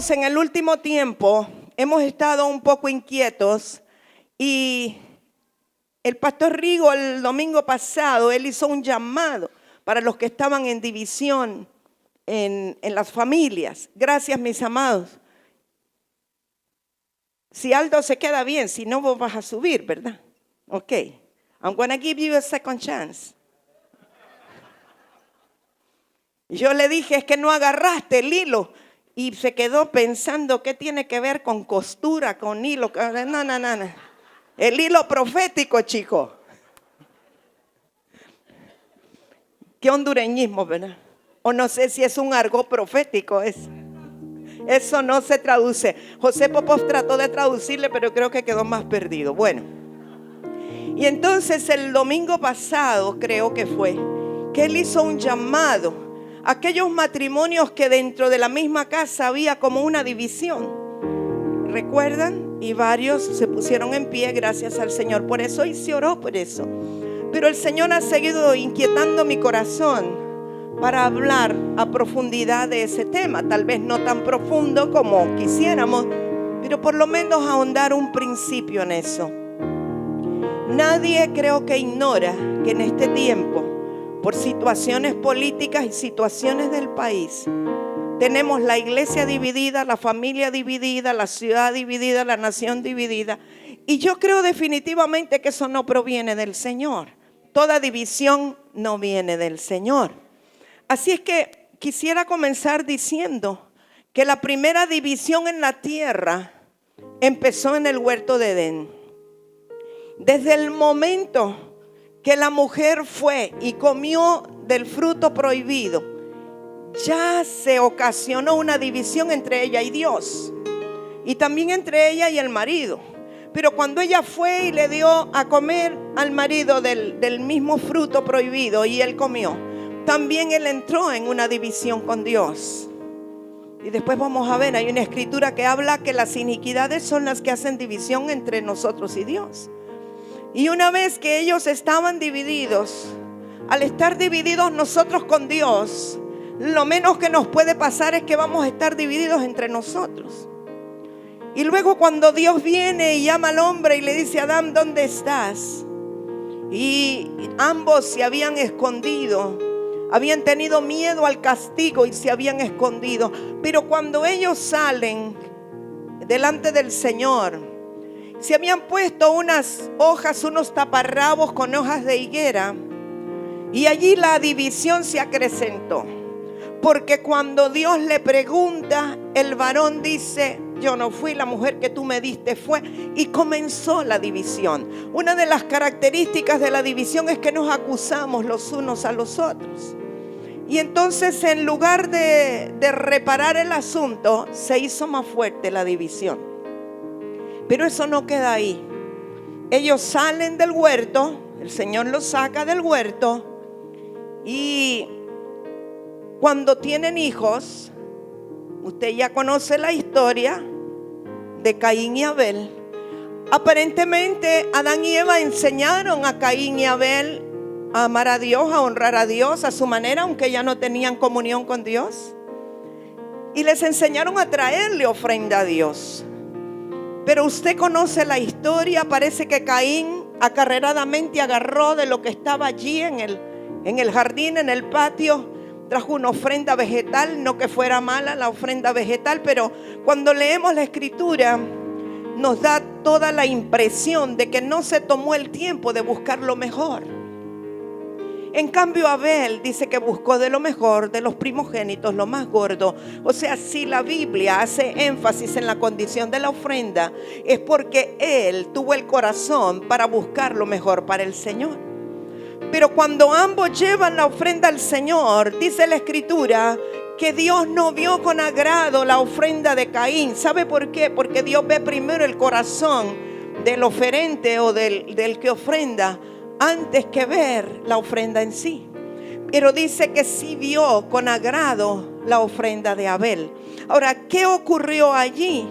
Amados, en el último tiempo hemos estado un poco inquietos y el pastor Rigo el domingo pasado, él hizo un llamado para los que estaban en división en las familias. Gracias, mis amados. Si Aldo se queda bien, si no vos vas a subir, ¿verdad? Ok. I'm going to give you a second chance. Yo le dije, es que no agarraste el hilo. Y se quedó pensando, ¿qué tiene que ver con costura, con hilo? No. El hilo profético, chico. Qué hondureñismo, ¿verdad? O no sé si es un argot profético. Eso no se traduce. José Popov trató de traducirle, pero creo que quedó más perdido. Bueno. Y entonces el domingo pasado, creo que fue, que él hizo un llamado. Aquellos matrimonios que dentro de la misma casa había como una división. ¿Recuerdan? Y varios se pusieron en pie, gracias al Señor por eso, y se oró por eso. Pero el Señor ha seguido inquietando mi corazón para hablar a profundidad de ese tema. Tal vez no tan profundo como quisiéramos, pero por lo menos ahondar un principio en eso. Nadie creo que ignora que en este tiempo, por situaciones políticas y situaciones del país, tenemos la iglesia dividida, la familia dividida, la ciudad dividida, la nación dividida. Y yo creo definitivamente que eso no proviene del Señor. Toda división no viene del Señor. Así es que quisiera comenzar diciendo que la primera división en la tierra empezó en el huerto de Edén. Desde el momento que la mujer fue y comió del fruto prohibido, ya se ocasionó una división entre ella y Dios, y también entre ella y el marido. Pero cuando ella fue y le dio a comer al marido del mismo fruto prohibido y él comió, también él entró en una división con Dios. Y después vamos a ver, hay una escritura que habla que las iniquidades son las que hacen división entre nosotros y Dios. Y una vez que ellos estaban divididos, al estar divididos nosotros con Dios, lo menos que nos puede pasar es que vamos a estar divididos entre nosotros. Y luego cuando Dios viene y llama al hombre y le dice: Adán, ¿dónde estás? Y ambos se habían escondido, habían tenido miedo al castigo y se habían escondido. Pero cuando ellos salen delante del Señor, se habían puesto unas hojas, unos taparrabos con hojas de higuera, y allí la división se acrecentó. Porque cuando Dios le pregunta, el varón dice: yo no fui, la mujer que tú me diste fue. Y comenzó la división. Una de las características de la división es que nos acusamos los unos a los otros. Y entonces, en lugar de reparar el asunto, se hizo más fuerte la división. Pero eso no queda ahí. Ellos salen del huerto, el Señor los saca del huerto, y cuando tienen hijos, usted ya conoce la historia de Caín y Abel. Aparentemente Adán y Eva enseñaron a Caín y Abel a amar a Dios, a honrar a Dios a su manera, aunque ya no tenían comunión con Dios. Y les enseñaron a traerle ofrenda a Dios. Pero usted conoce la historia. Parece que Caín acarreradamente agarró de lo que estaba allí en el jardín, en el patio, trajo una ofrenda vegetal. No que fuera mala la ofrenda vegetal, pero cuando leemos la escritura nos da toda la impresión de que no se tomó el tiempo de buscar lo mejor. En cambio, Abel dice que buscó de lo mejor, de los primogénitos, lo más gordo. O sea, si la Biblia hace énfasis en la condición de la ofrenda, es porque él tuvo el corazón para buscar lo mejor para el Señor. Pero cuando ambos llevan la ofrenda al Señor, dice la escritura que Dios no vio con agrado la ofrenda de Caín. ¿Sabe por qué? Porque Dios ve primero el corazón del oferente o del que ofrenda, antes que ver la ofrenda en sí. Pero dice que sí vio con agrado la ofrenda de Abel. Ahora, ¿qué ocurrió allí?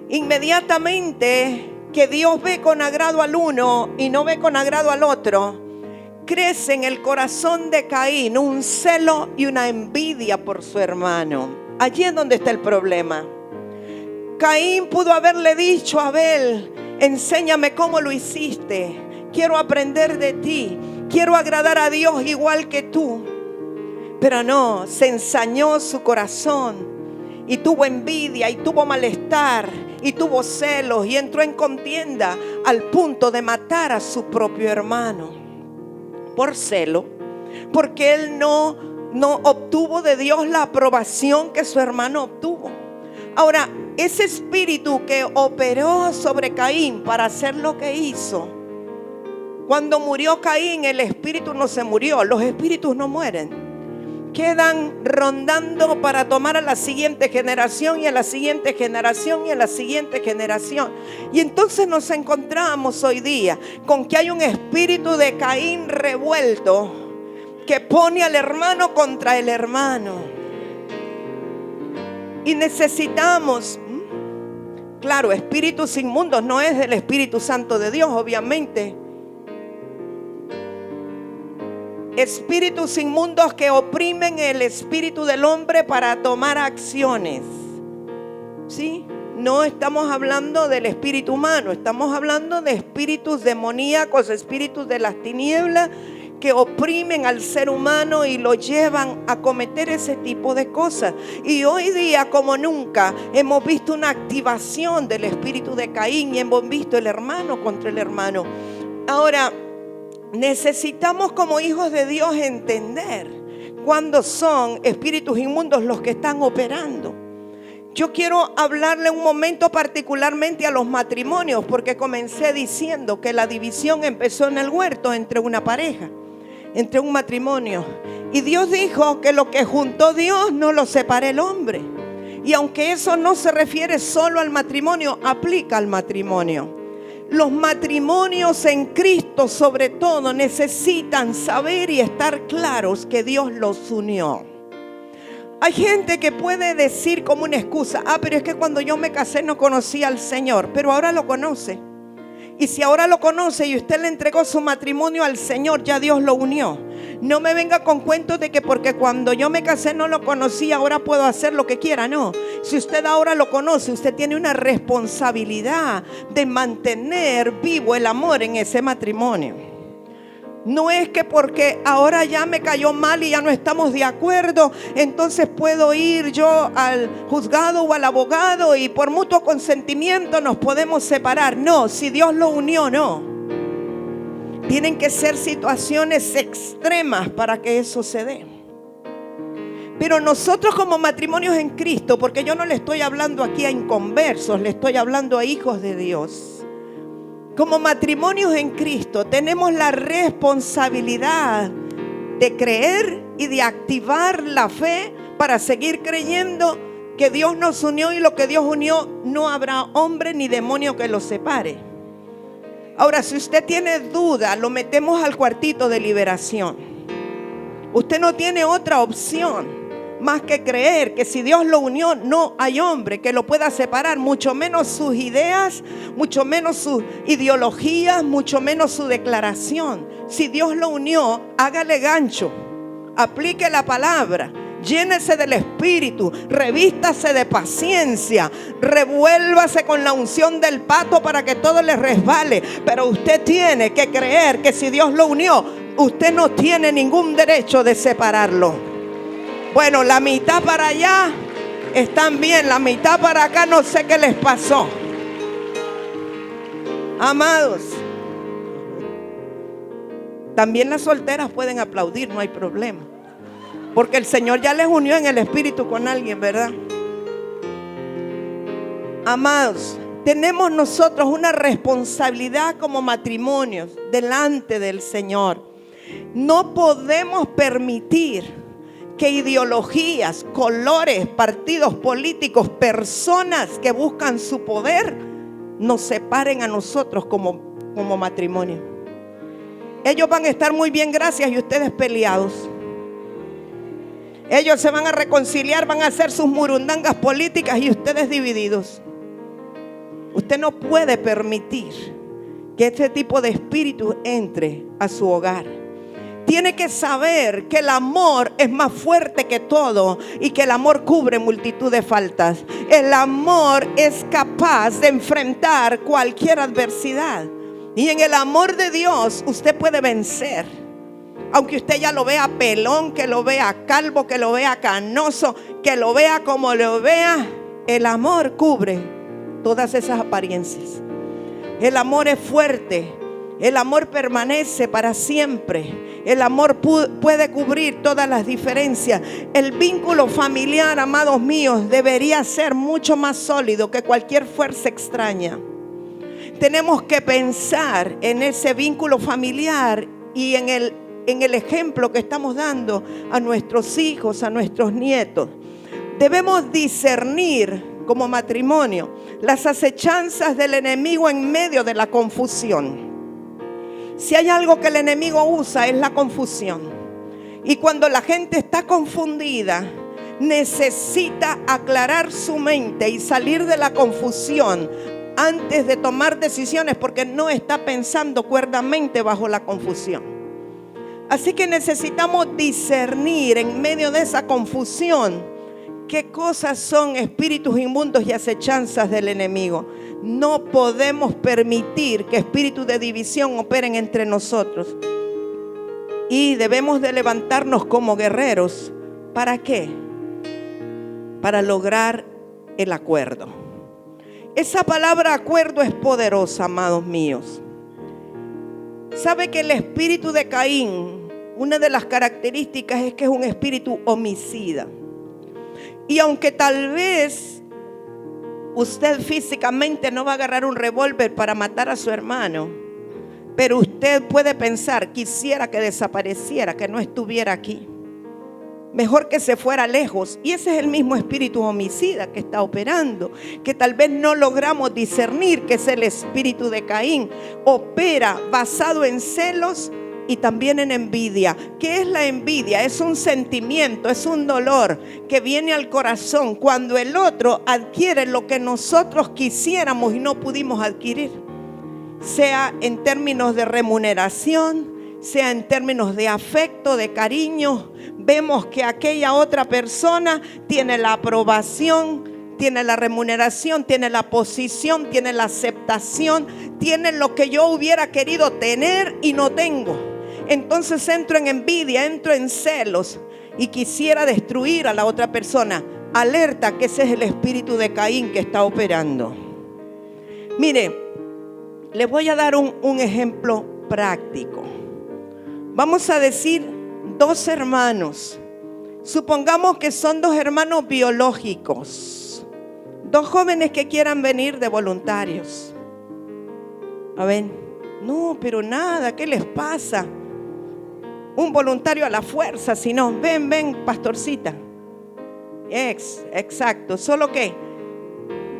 Inmediatamente que Dios ve con agrado al uno y no ve con agrado al otro, crece en el corazón de Caín un celo y una envidia por su hermano. Allí es donde está el problema. Caín pudo haberle dicho a Abel: enséñame cómo lo hiciste, quiero aprender de ti, quiero agradar a Dios igual que tú. Pero no, se ensañó su corazón y tuvo envidia y tuvo malestar y tuvo celos y entró en contienda al punto de matar a su propio hermano por celo, porque él no obtuvo de Dios la aprobación que su hermano obtuvo. Ahora, ese espíritu que operó sobre Caín para hacer lo que hizo, cuando murió Caín, el espíritu no se murió. Los espíritus no mueren, quedan rondando para tomar a la siguiente generación y a la siguiente generación y a la siguiente generación. Y entonces nos encontramos hoy día con que hay un espíritu de Caín revuelto que pone al hermano contra el hermano. Y necesitamos, claro, espíritus inmundos, no es del Espíritu Santo de Dios, obviamente. Espíritus inmundos que oprimen el espíritu del hombre para tomar acciones. ¿Sí? No estamos hablando del espíritu humano, estamos hablando de espíritus demoníacos, espíritus de las tinieblas que oprimen al ser humano y lo llevan a cometer ese tipo de cosas. Y hoy día, como nunca, hemos visto una activación del espíritu de Caín y hemos visto el hermano contra el hermano. Ahora, necesitamos como hijos de Dios entender cuándo son espíritus inmundos los que están operando. Yo quiero hablarle un momento particularmente a los matrimonios, porque comencé diciendo que la división empezó en el huerto entre una pareja, entre un matrimonio. Y Dios dijo que lo que juntó Dios no lo separe el hombre. Y aunque eso no se refiere solo al matrimonio, aplica al matrimonio. Los matrimonios en Cristo sobre todo necesitan saber y estar claros que Dios los unió. Hay gente que puede decir como una excusa: pero es que cuando yo me casé no conocía al Señor. Pero ahora lo conoce. Y si ahora lo conoce y usted le entregó su matrimonio al Señor, ya Dios lo unió. No me venga con cuentos de que porque cuando yo me casé no lo conocía, ahora puedo hacer lo que quiera. No, si usted ahora lo conoce, usted tiene una responsabilidad de mantener vivo el amor en ese matrimonio. No es que porque ahora ya me cayó mal y ya no estamos de acuerdo, entonces puedo ir yo al juzgado o al abogado y por mutuo consentimiento nos podemos separar. No, si Dios lo unió, no. Tienen que ser situaciones extremas para que eso se dé. Pero nosotros como matrimonios en Cristo, porque yo no le estoy hablando aquí a inconversos, le estoy hablando a hijos de Dios. Como matrimonios en Cristo tenemos la responsabilidad de creer y de activar la fe para seguir creyendo que Dios nos unió, y lo que Dios unió no habrá hombre ni demonio que lo separe. Ahora, si usted tiene duda, lo metemos al cuartito de liberación. Usted no tiene otra opción más que creer que si Dios lo unió, no hay hombre que lo pueda separar, mucho menos sus ideas, mucho menos sus ideologías, mucho menos su declaración. Si Dios lo unió, hágale gancho, aplique la palabra, llénese del Espíritu, revístase de paciencia, revuélvase con la unción del pato para que todo le resbale. Pero usted tiene que creer que si Dios lo unió, usted no tiene ningún derecho de separarlo. Bueno, la mitad para allá están bien, la mitad para acá no sé qué les pasó. Amados, también las solteras pueden aplaudir, no hay problema, porque el Señor ya les unió en el Espíritu con alguien, ¿verdad? Amados, tenemos nosotros una responsabilidad como matrimonios delante del Señor. No podemos permitir que ideologías, colores, partidos políticos, personas que buscan su poder nos separen a nosotros como matrimonio. Ellos van a estar muy bien, gracias, y ustedes peleados. Ellos se van a reconciliar, van a hacer sus murundangas políticas y ustedes divididos. Usted no puede permitir que este tipo de espíritu entre a su hogar. tiene que saber que el amor es más fuerte que todo y que el amor cubre multitud de faltas. El amor es capaz de enfrentar cualquier adversidad. Y en el amor de Dios usted puede vencer. Aunque usted ya lo vea pelón, que lo vea calvo, que lo vea canoso, que lo vea como lo vea, el amor cubre todas esas apariencias. El amor es fuerte. El amor permanece para siempre. El amor puede cubrir todas las diferencias. El vínculo familiar, amados míos, debería ser mucho más sólido que cualquier fuerza extraña. Tenemos que pensar en ese vínculo familiar y en el ejemplo que estamos dando a nuestros hijos, a nuestros nietos. Debemos discernir como matrimonio las acechanzas del enemigo en medio de la confusión. Si hay algo que el enemigo usa es la confusión. Y cuando la gente está confundida, necesita aclarar su mente y salir de la confusión antes de tomar decisiones, porque no está pensando cuerdamente bajo la confusión. Así que necesitamos discernir en medio de esa confusión qué cosas son espíritus inmundos y acechanzas del enemigo. No podemos permitir que espíritus de división operen entre nosotros. Y debemos de levantarnos como guerreros. ¿Para qué? Para lograr el acuerdo. Esa palabra acuerdo es poderosa, amados míos. ¿Sabe que el espíritu de Caín, una de las características es que es un espíritu homicida? Y aunque tal vez usted físicamente no va a agarrar un revólver para matar a su hermano, pero usted puede pensar: quisiera que desapareciera, que no estuviera aquí. Mejor que se fuera lejos. Y ese es el mismo espíritu homicida que está operando, que tal vez no logramos discernir, que es el espíritu de Caín. Opera basado en celos y también en envidia. ¿Qué es la envidia? Es un sentimiento, es un dolor que viene al corazón cuando el otro adquiere lo que nosotros quisiéramos y no pudimos adquirir. Sea en términos de remuneración, sea en términos de afecto, de cariño. Vemos que aquella otra persona tiene la aprobación, tiene la remuneración, tiene la posición, tiene la aceptación, tiene lo que yo hubiera querido tener y no tengo. Entonces entro en envidia, entro en celos y quisiera destruir a la otra persona. Alerta que ese es el espíritu de Caín que está operando. Mire, les voy a dar un ejemplo práctico. Vamos a decir 2 hermanos. Supongamos que son 2 hermanos biológicos, 2 jóvenes que quieran venir de voluntarios. A ver, no, pero nada, ¿qué les pasa? Un voluntario a la fuerza, si no, ven, pastorcita. Exacto, solo que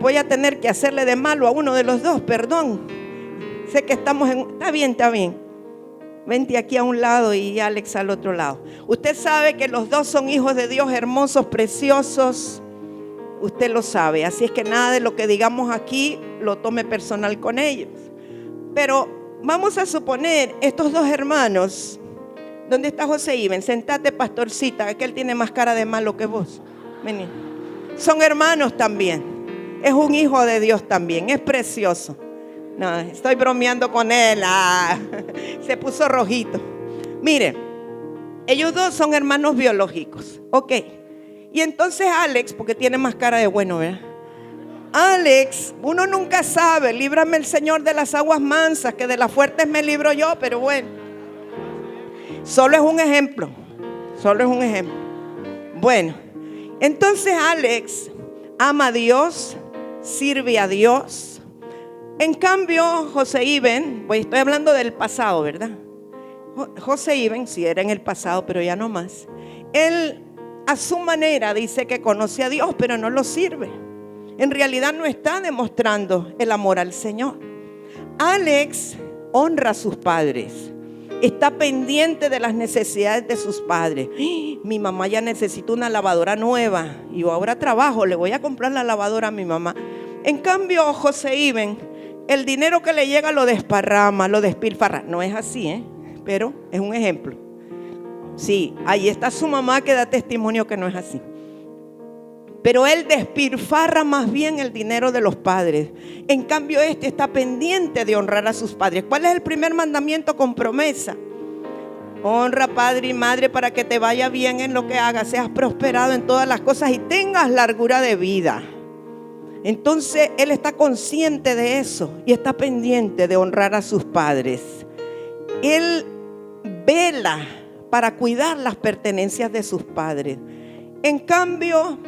voy a tener que hacerle de malo a uno de los 2, perdón. Sé que estamos en... Está bien. Vente aquí a un lado y Alex al otro lado. Usted sabe que los 2 son hijos de Dios, hermosos, preciosos. Usted lo sabe. Así es que nada de lo que digamos aquí lo tome personal con ellos. Pero vamos a suponer estos 2 hermanos. ¿Dónde está José Iben? Sentate, pastorcita, que él tiene más cara de malo que vos. Vení. Son hermanos también. Es un hijo de Dios también. Es precioso. No, estoy bromeando con él. Se puso rojito. Mire, ellos 2 son hermanos biológicos. Ok. Y entonces Alex, porque tiene más cara de bueno, ¿verdad? Alex, uno nunca sabe. Líbrame el Señor de las aguas mansas, que de las fuertes me libro yo, pero bueno. Solo es un ejemplo. Bueno, entonces Alex ama a Dios, sirve a Dios. En cambio, José Iben, pues estoy hablando del pasado, ¿verdad? José Iben, sí era en el pasado, pero ya no más. Él a su manera dice que conoce a Dios, pero no lo sirve. En realidad no está demostrando el amor al Señor. Alex honra a sus padres. Está pendiente de las necesidades de sus padres. Mi mamá ya necesita una lavadora nueva y yo ahora trabajo, le voy a comprar la lavadora a mi mamá. En cambio, José Iben, el dinero que le llega lo desparrama, lo despilfarra. No es así, pero es un ejemplo. Sí, ahí está su mamá que da testimonio que no es así. Pero él despilfarra más bien el dinero de los padres. En cambio, este está pendiente de honrar a sus padres. ¿Cuál es el primer mandamiento con promesa? Honra padre y madre para que te vaya bien en lo que hagas, seas prosperado en todas las cosas y tengas largura de vida. Entonces él está consciente de eso y está pendiente de honrar a sus padres. Él vela para cuidar las pertenencias de sus padres. En cambio,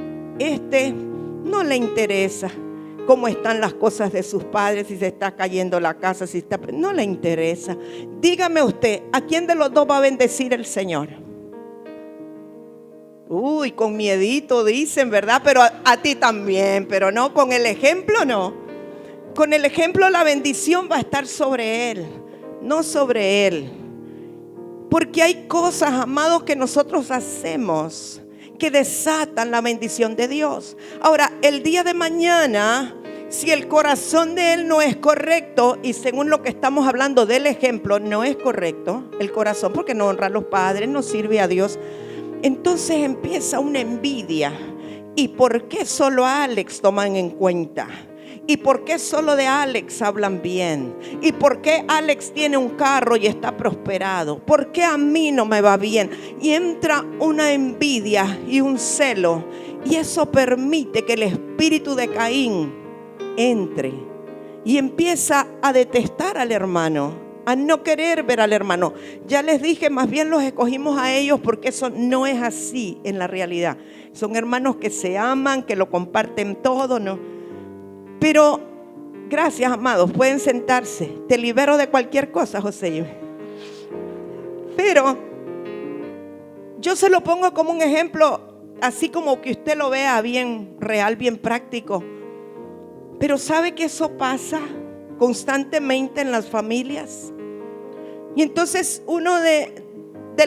no le interesa cómo están las cosas de sus padres, si se está cayendo la casa, no le interesa. Dígame usted, ¿a quién de los dos va a bendecir el Señor? Uy, con miedito dicen, ¿verdad? Pero a ti también, pero no, con el ejemplo no. Con el ejemplo la bendición va a estar sobre él, no sobre él. Porque hay cosas, amados, que nosotros hacemos que desatan la bendición de Dios. Ahora, el día de mañana, si el corazón de él no es correcto, y según lo que estamos hablando del ejemplo, no es correcto el corazón, porque no honra a los padres, no sirve a Dios, entonces empieza una envidia. ¿Y por qué solo a Alex toman en cuenta? ¿Y por qué solo de Alex hablan bien? ¿Y por qué Alex tiene un carro y está prosperado? ¿Por qué a mí no me va bien? Y entra una envidia y un celo. Y eso permite que el espíritu de Caín entre. Y empieza a detestar al hermano, a no querer ver al hermano. Ya les dije, más bien los escogimos a ellos porque eso no es así en la realidad. Son hermanos que se aman, que lo comparten todo, ¿no? Pero, gracias, amados, pueden sentarse. Te libero de cualquier cosa, José. Pero yo se lo pongo como un ejemplo, así como que usted lo vea bien real, bien práctico. Pero ¿sabe que eso pasa constantemente en las familias? Y entonces uno de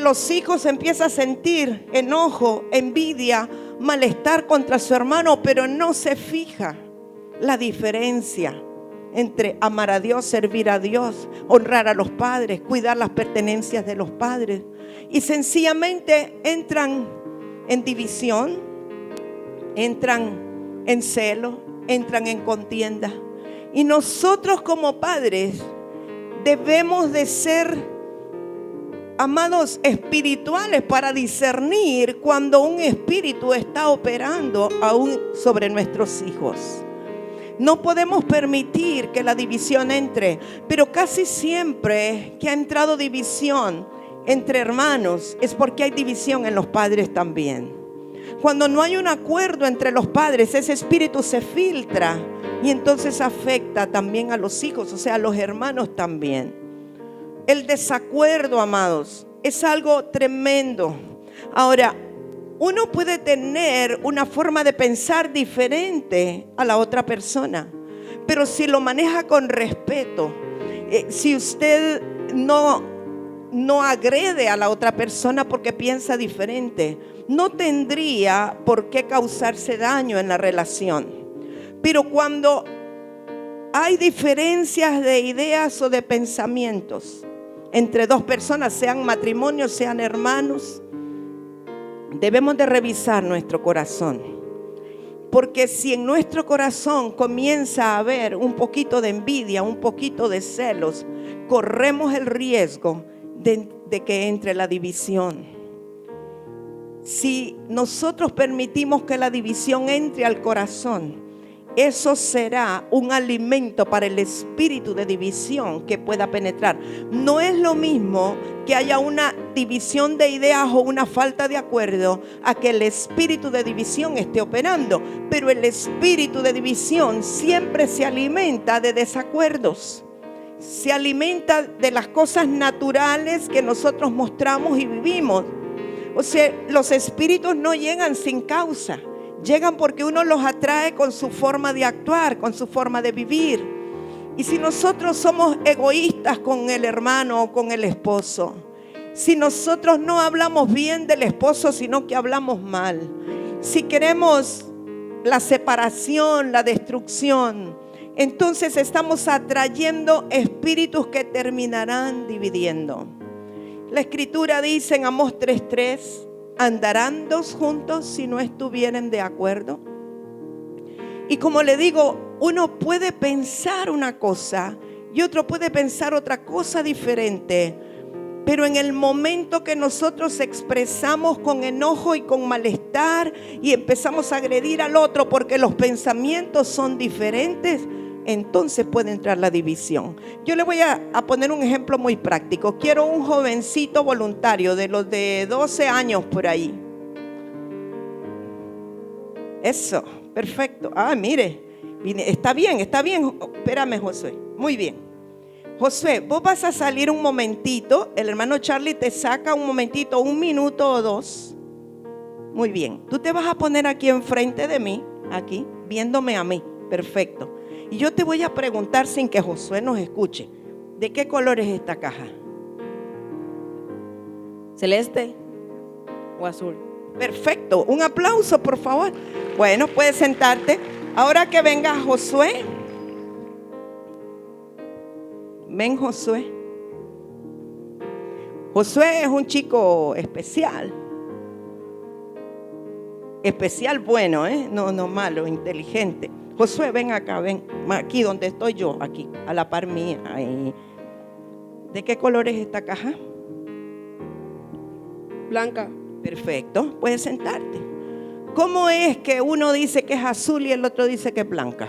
los hijos empieza a sentir enojo, envidia, malestar contra su hermano, pero no se fija la diferencia entre amar a Dios, servir a Dios, honrar a los padres, cuidar las pertenencias de los padres. Y sencillamente entran en división, entran en celo, entran en contienda. Y nosotros como padres debemos de ser, amados, espirituales para discernir cuando un espíritu está operando aún sobre nuestros hijos. No podemos permitir que la división entre, pero casi siempre que ha entrado división entre hermanos es porque hay división en los padres también. Cuando no hay un acuerdo entre los padres, ese espíritu se filtra y entonces afecta también a los hijos, o sea, a los hermanos también. El desacuerdo, amados, es algo tremendo. Ahora, uno puede tener una forma de pensar diferente a la otra persona, pero si lo maneja con respeto, si usted no agrede a la otra persona porque piensa diferente, no tendría por qué causarse daño en la relación. Pero cuando hay diferencias de ideas o de pensamientos entre dos personas, sean matrimonios, sean hermanos, debemos de revisar nuestro corazón, porque si en nuestro corazón comienza a haber un poquito de envidia, un poquito de celos, corremos el riesgo de que entre la división. Si nosotros permitimos que la división entre al corazón, eso será un alimento para el espíritu de división que pueda penetrar. No es lo mismo que haya una división de ideas o una falta de acuerdo a que el espíritu de división esté operando. Pero el espíritu de división siempre se alimenta de desacuerdos. Se alimenta de las cosas naturales que nosotros mostramos y vivimos. O sea, los espíritus no llegan sin causa. Llegan porque uno los atrae con su forma de actuar, con su forma de vivir. Y si nosotros somos egoístas con el hermano o con el esposo, si nosotros no hablamos bien del esposo, sino que hablamos mal, si queremos la separación, la destrucción, entonces estamos atrayendo espíritus que terminarán dividiendo. La escritura dice en Amós 3:3, ¿andarán dos juntos si no estuvieren de acuerdo? Y como le digo, uno puede pensar una cosa y otro puede pensar otra cosa diferente. Pero en el momento que nosotros expresamos con enojo y con malestar y empezamos a agredir al otro porque los pensamientos son diferentes, entonces puede entrar la división. Yo le voy a poner un ejemplo muy práctico. Quiero un jovencito voluntario de los de 12 años por ahí. Eso, perfecto. Ah, mire, está bien. Espérame, Josué. Muy bien. Josué, vos vas a salir un momentito. El hermano Charlie te saca un momentito, 1 minuto o 2. Muy bien. Tú te vas a poner aquí enfrente de mí, aquí, viéndome a mí. Perfecto. Y yo te voy a preguntar sin que Josué nos escuche. ¿De qué color es esta caja? ¿Celeste o azul? Perfecto. Un aplauso, por favor. Bueno, puedes sentarte. Ahora que venga Josué. Ven, Josué. Josué es un chico especial. Especial bueno, no malo, inteligente. Josué, ven acá, ven. Aquí donde estoy yo, aquí, a la par mía. Ahí. ¿De qué color es esta caja? Blanca. Perfecto, puedes sentarte. ¿Cómo es que uno dice que es azul y el otro dice que es blanca?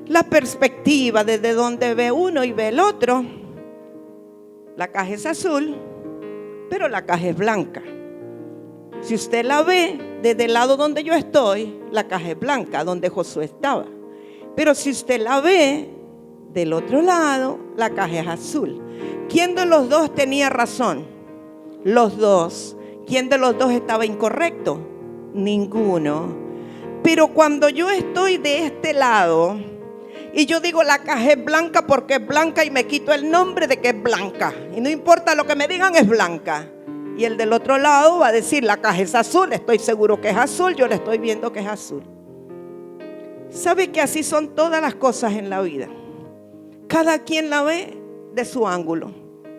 La perspectiva desde donde ve uno y ve el otro. La caja es azul, pero la caja es blanca. Si usted la ve desde el lado donde yo estoy, la caja es blanca, donde Josué estaba. Pero si usted la ve del otro lado, la caja es azul. ¿Quién de los dos tenía razón? Los dos. ¿Quién de los dos estaba incorrecto? Ninguno. Pero cuando yo estoy de este lado y yo digo la caja es blanca porque es blanca y me quito el nombre de que es blanca, y no importa lo que me digan, es blanca. Y el del otro lado va a decir la caja es azul, estoy seguro que es azul, yo le estoy viendo que es azul. ¿Sabe que así son todas las cosas en la vida? Cada quien la ve de su ángulo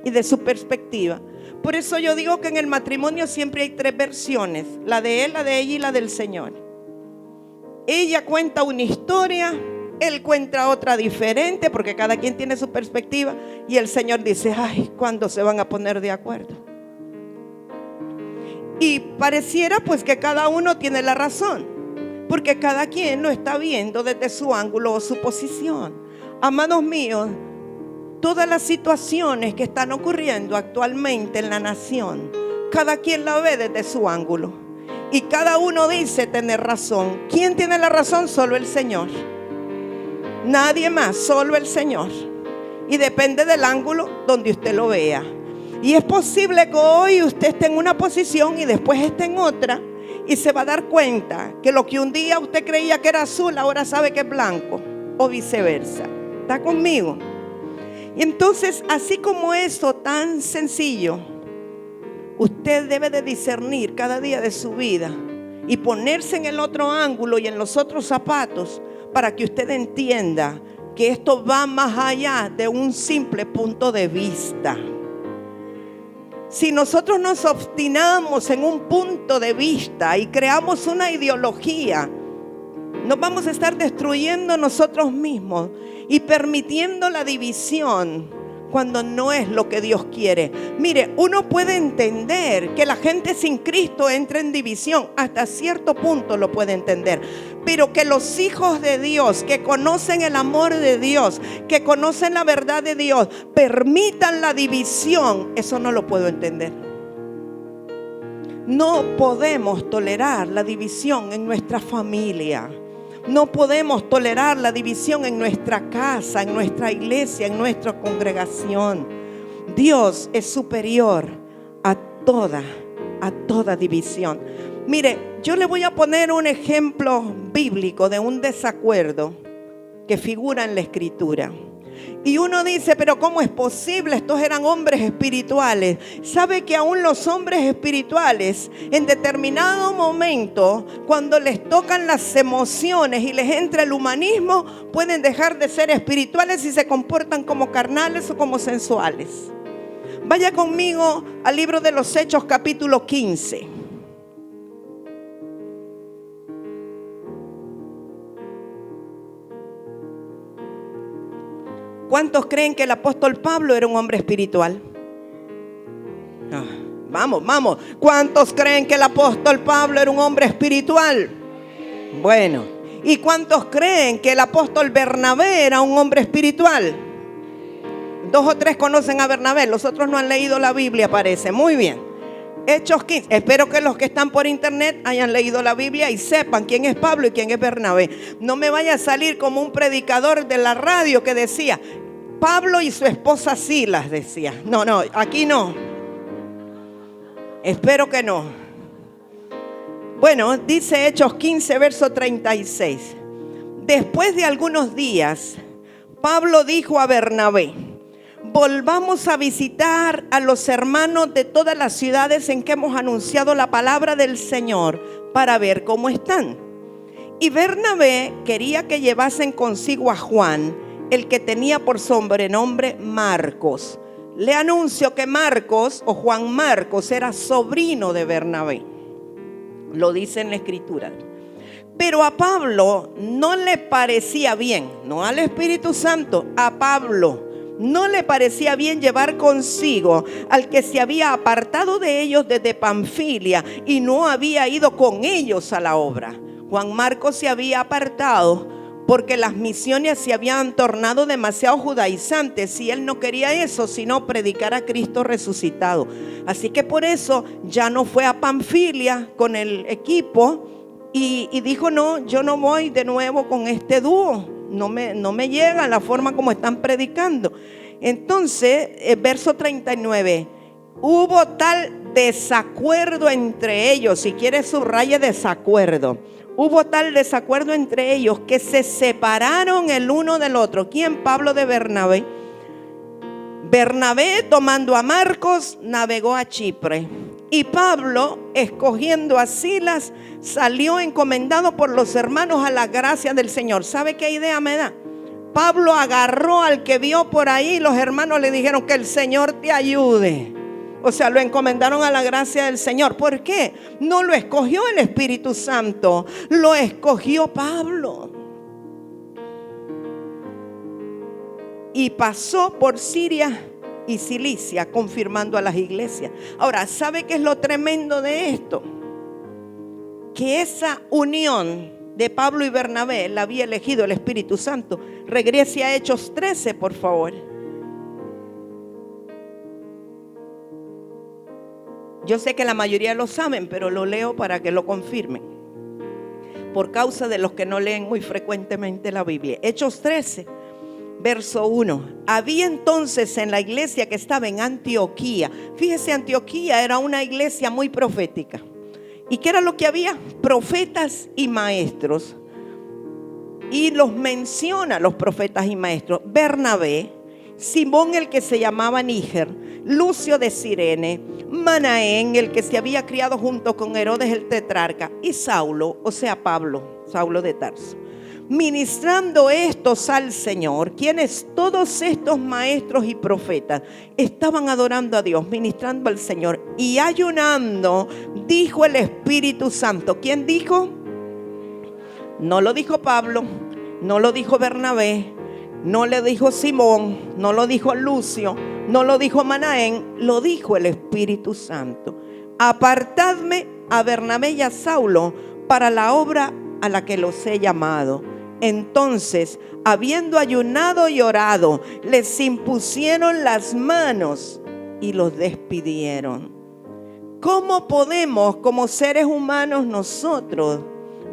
y de su perspectiva. Por eso yo digo que en el matrimonio siempre hay 3 versiones: la de él, la de ella y la del Señor. Ella cuenta una historia, él cuenta otra diferente, porque cada quien tiene su perspectiva, y el Señor dice, ay, ¿cuándo se van a poner de acuerdo? Y pareciera pues que cada uno tiene la razón, porque cada quien lo está viendo desde su ángulo o su posición. Amados míos, todas las situaciones que están ocurriendo actualmente en la nación, cada quien la ve desde su ángulo, y cada uno dice tener razón. ¿Quién tiene la razón? Solo el Señor. Nadie más, solo el Señor. Y depende del ángulo donde usted lo vea. Y es posible que hoy usted esté en una posición y después esté en otra, y se va a dar cuenta que lo que un día usted creía que era azul, ahora sabe que es blanco, o viceversa. ¿Está conmigo? Y entonces, así como eso tan sencillo, usted debe de discernir cada día de su vida y ponerse en el otro ángulo y en los otros zapatos, para que usted entienda que esto va más allá de un simple punto de vista. Si nosotros nos obstinamos en un punto de vista y creamos una ideología, nos vamos a estar destruyendo nosotros mismos y permitiendo la división cuando no es lo que Dios quiere. Mire, uno puede entender que la gente sin Cristo entra en división, hasta cierto punto lo puede entender, pero que los hijos de Dios, que conocen el amor de Dios, que conocen la verdad de Dios, permitan la división, eso no lo puedo entender. No podemos tolerar la división en nuestra familia. No podemos tolerar la división en nuestra casa, en nuestra iglesia, en nuestra congregación. Dios es superior a toda división. Mire, yo le voy a poner un ejemplo bíblico de un desacuerdo que figura en la Escritura. Y uno dice, pero ¿cómo es posible? Estos eran hombres espirituales. ¿Sabe que aún los hombres espirituales, en determinado momento, cuando les tocan las emociones y les entra el humanismo, pueden dejar de ser espirituales y se comportan como carnales o como sensuales? Vaya conmigo al libro de los Hechos, capítulo 15. ¿Cuántos creen que el apóstol Pablo era un hombre espiritual? Vamos. ¿Cuántos creen que el apóstol Pablo era un hombre espiritual? Bueno. ¿Y cuántos creen que el apóstol Bernabé era un hombre espiritual? 2 o 3 conocen a Bernabé, los otros no han leído la Biblia, parece. Muy bien. Hechos 15. Espero que los que están por internet hayan leído la Biblia y sepan quién es Pablo y quién es Bernabé. No me vaya a salir como un predicador de la radio que decía Pablo y su esposa Silas, decía. No, aquí no. Espero que no. Bueno, dice Hechos 15, verso 36. Después de algunos días, Pablo dijo a Bernabé: volvamos a visitar a los hermanos de todas las ciudades en que hemos anunciado la palabra del Señor para ver cómo están. Y Bernabé quería que llevasen consigo a Juan, el que tenía por sobrenombre Marcos. Le anuncio que Marcos o Juan Marcos era sobrino de Bernabé. Lo dice en la escritura. Pero a Pablo no le parecía bien, no al Espíritu Santo, a Pablo no le parecía bien llevar consigo al que se había apartado de ellos desde Panfilia y no había ido con ellos a la obra. Juan Marcos se había apartado porque las misiones se habían tornado demasiado judaizantes y él no quería eso, sino predicar a Cristo resucitado. Así que por eso ya no fue a Panfilia con el equipo y dijo: no, yo no voy de nuevo con este dúo, no me llega la forma como están predicando. Entonces, verso 39, hubo tal desacuerdo entre ellos. Si quieres subraya desacuerdo. Hubo tal desacuerdo entre ellos que se separaron el uno del otro. ¿Quién? Pablo de Bernabé. Bernabé, tomando a Marcos, navegó a Chipre. Y Pablo, escogiendo a Silas, salió encomendado por los hermanos a la gracia del Señor. ¿Sabe qué idea me da? Pablo agarró al que vio por ahí y los hermanos le dijeron: que el Señor te ayude. O sea, lo encomendaron a la gracia del Señor. ¿Por qué? No lo escogió el Espíritu Santo, lo escogió Pablo. Y pasó por Siria y Cilicia, confirmando a las iglesias. Ahora, ¿sabe qué es lo tremendo de esto? Que esa unión de Pablo y Bernabé la había elegido el Espíritu Santo. Regrese a Hechos 13, por favor. Yo sé que la mayoría lo saben, pero lo leo para que lo confirmen, por causa de los que no leen muy frecuentemente la Biblia. Hechos 13, verso 1. Había entonces en la iglesia que estaba en Antioquía. Fíjese, Antioquía era una iglesia muy profética. ¿Y qué era lo que había? Profetas y maestros. Y los menciona, los profetas y maestros: Bernabé, Simón el que se llamaba Níger, Lucio de Cirene, Manaén el que se había criado junto con Herodes el tetrarca, y Saulo, o sea Pablo, Saulo de Tarso. Ministrando estos al Señor, quienes todos estos maestros y profetas estaban adorando a Dios, ministrando al Señor y ayunando, dijo el Espíritu Santo. ¿Quién dijo? No lo dijo Pablo, no lo dijo Bernabé, no le dijo Simón, no lo dijo Lucio, no lo dijo Manaén, lo dijo el Espíritu Santo. Apartadme a Bernabé y a Saulo para la obra a la que los he llamado. Entonces, habiendo ayunado y orado, les impusieron las manos y los despidieron. ¿Cómo podemos, como seres humanos nosotros,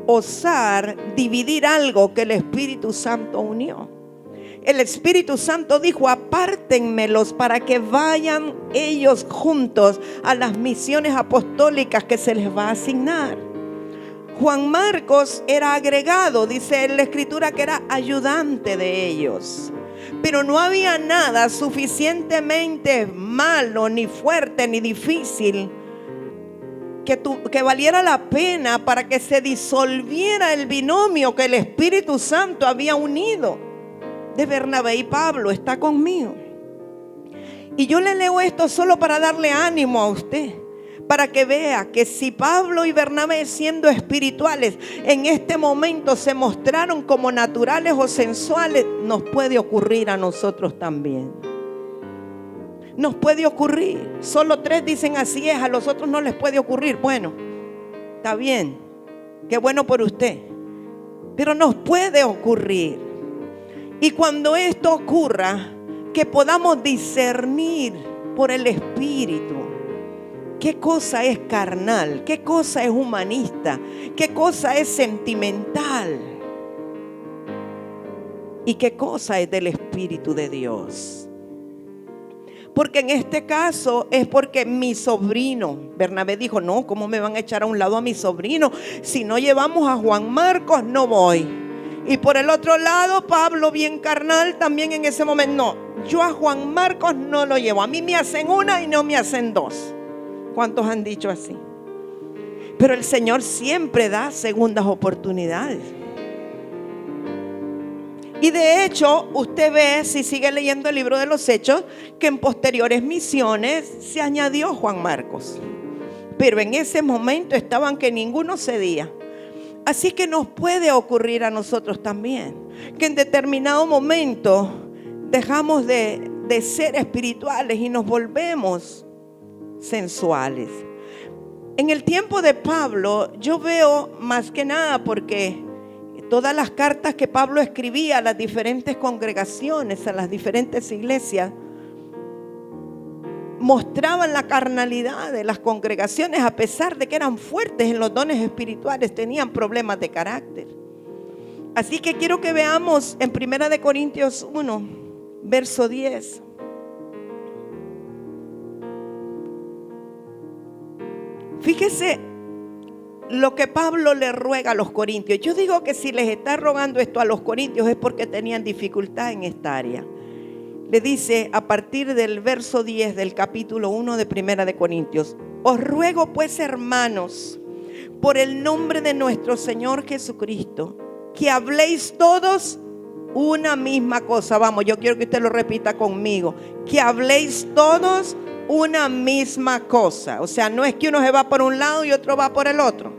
osar dividir algo que el Espíritu Santo unió? El Espíritu Santo dijo: apártenmelos para que vayan ellos juntos a las misiones apostólicas que se les va a asignar. Juan Marcos era agregado, dice en la escritura que era ayudante de ellos. Pero no había nada suficientemente malo, ni fuerte, ni difícil que valiera la pena para que se disolviera el binomio que el Espíritu Santo había unido de Bernabé y Pablo. Está conmigo. Y yo le leo esto solo para darle ánimo a usted, para que vea que si Pablo y Bernabé, siendo espirituales, en este momento se mostraron como naturales o sensuales, nos puede ocurrir a nosotros también. Nos puede ocurrir. Solo 3 dicen así es, a los otros no les puede ocurrir. Bueno, está bien, qué bueno por usted, pero nos puede ocurrir. Y cuando esto ocurra, que podamos discernir por el Espíritu qué cosa es carnal, qué cosa es humanista, qué cosa es sentimental y qué cosa es del Espíritu de Dios. Porque en este caso es porque mi sobrino, Bernabé dijo, no, ¿cómo me van a echar a un lado a mi sobrino? Si no llevamos a Juan Marcos, no voy. Y por el otro lado, Pablo, bien carnal, también en ese momento, no, yo a Juan Marcos no lo llevo. A mí me hacen una y no me hacen 2. ¿Cuántos han dicho así? Pero el Señor siempre da segundas oportunidades. Y de hecho, usted ve, si sigue leyendo el libro de los Hechos, que en posteriores misiones se añadió Juan Marcos. Pero en ese momento estaban que ninguno cedía. Así que nos puede ocurrir a nosotros también, que en determinado momento dejamos de ser espirituales y nos volvemos sensuales. En el tiempo de Pablo, yo veo más que nada porque todas las cartas que Pablo escribía a las diferentes congregaciones, a las diferentes iglesias, mostraban la carnalidad de las congregaciones. A pesar de que eran fuertes en los dones espirituales, tenían problemas de carácter. Así que quiero que veamos en 1 Corintios 1, verso 10. Fíjese lo que Pablo le ruega a los corintios. Yo digo que si les está rogando esto a los corintios es porque tenían dificultad en esta área. Le dice a partir del verso 10 del capítulo 1 de 1 Corintios: os ruego pues, hermanos, por el nombre de nuestro Señor Jesucristo, que habléis todos una misma cosa. Vamos, yo quiero que usted lo repita conmigo. Que habléis todos una misma cosa. O sea, no es que uno se va por un lado y otro va por el otro.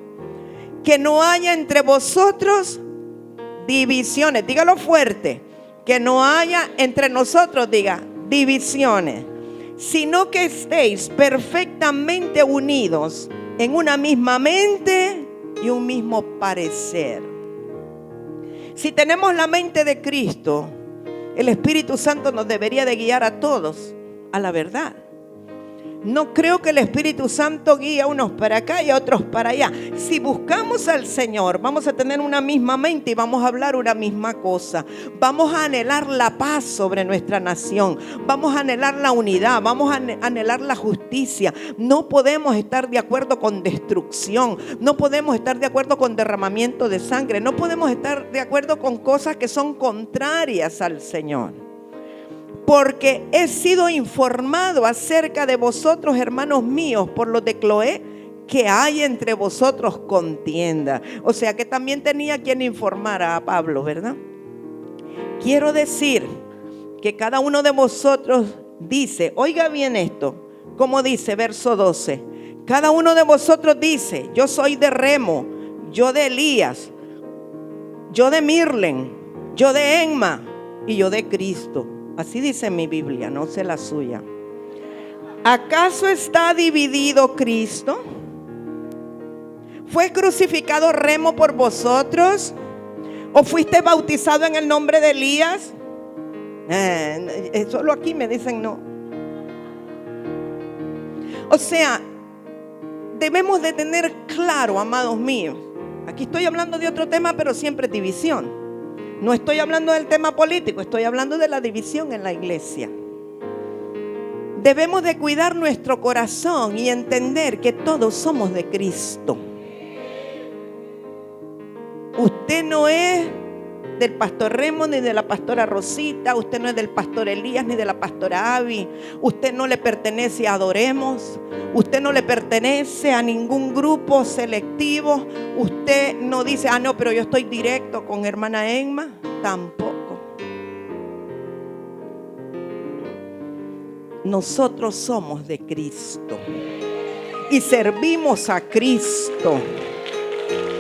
Que no haya entre vosotros divisiones. Dígalo fuerte. Que no haya entre nosotros, diga, divisiones, sino que estéis perfectamente unidos en una misma mente y un mismo parecer. Si tenemos la mente de Cristo, el Espíritu Santo nos debería de guiar a todos a la verdad. No creo que el Espíritu Santo guíe a unos para acá y a otros para allá. Si buscamos al Señor, vamos a tener una misma mente y vamos a hablar una misma cosa. Vamos a anhelar la paz sobre nuestra nación. Vamos a anhelar la unidad. Vamos a anhelar la justicia. No podemos estar de acuerdo con destrucción. No podemos estar de acuerdo con derramamiento de sangre. No podemos estar de acuerdo con cosas que son contrarias al Señor. Porque he sido informado acerca de vosotros, hermanos míos, por los de Cloé, que hay entre vosotros contienda. O sea que también tenía quien informara a Pablo, ¿verdad? Quiero decir que cada uno de vosotros dice, oiga bien esto, como dice verso 12. Cada uno de vosotros dice, yo soy de Remo, yo de Elías, yo de Mirlen, yo de Enma y yo de Cristo. Así dice mi Biblia, no sé la suya. ¿Acaso está dividido Cristo? ¿Fue crucificado Remo por vosotros? ¿O fuiste bautizado en el nombre de Elías? Solo aquí me dicen no. O sea, debemos de tener claro, amados míos. Aquí estoy hablando de otro tema, pero siempre es división. No estoy hablando del tema político, estoy hablando de la división en la iglesia. Debemos de cuidar nuestro corazón y entender que todos somos de Cristo. Usted no es del pastor Remo ni de la pastora Rosita. Usted no es del pastor Elías ni de la pastora Abby. Usted no le pertenece a Adoremos. Usted no le pertenece a ningún grupo selectivo. Usted no dice, no, pero yo estoy directo con hermana Enma. Tampoco. nosotros somos de Cristo y servimos a Cristo.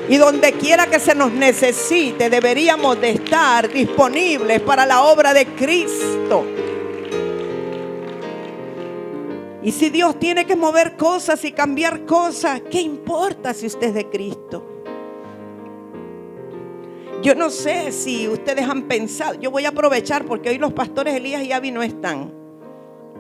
Y donde quiera que se nos necesite, deberíamos de estar disponibles para la obra de Cristo. Y si Dios tiene que mover cosas y cambiar cosas, ¿qué importa si usted es de Cristo? Yo no sé si ustedes han pensado, yo voy a aprovechar porque hoy los pastores Elías y Abby no están.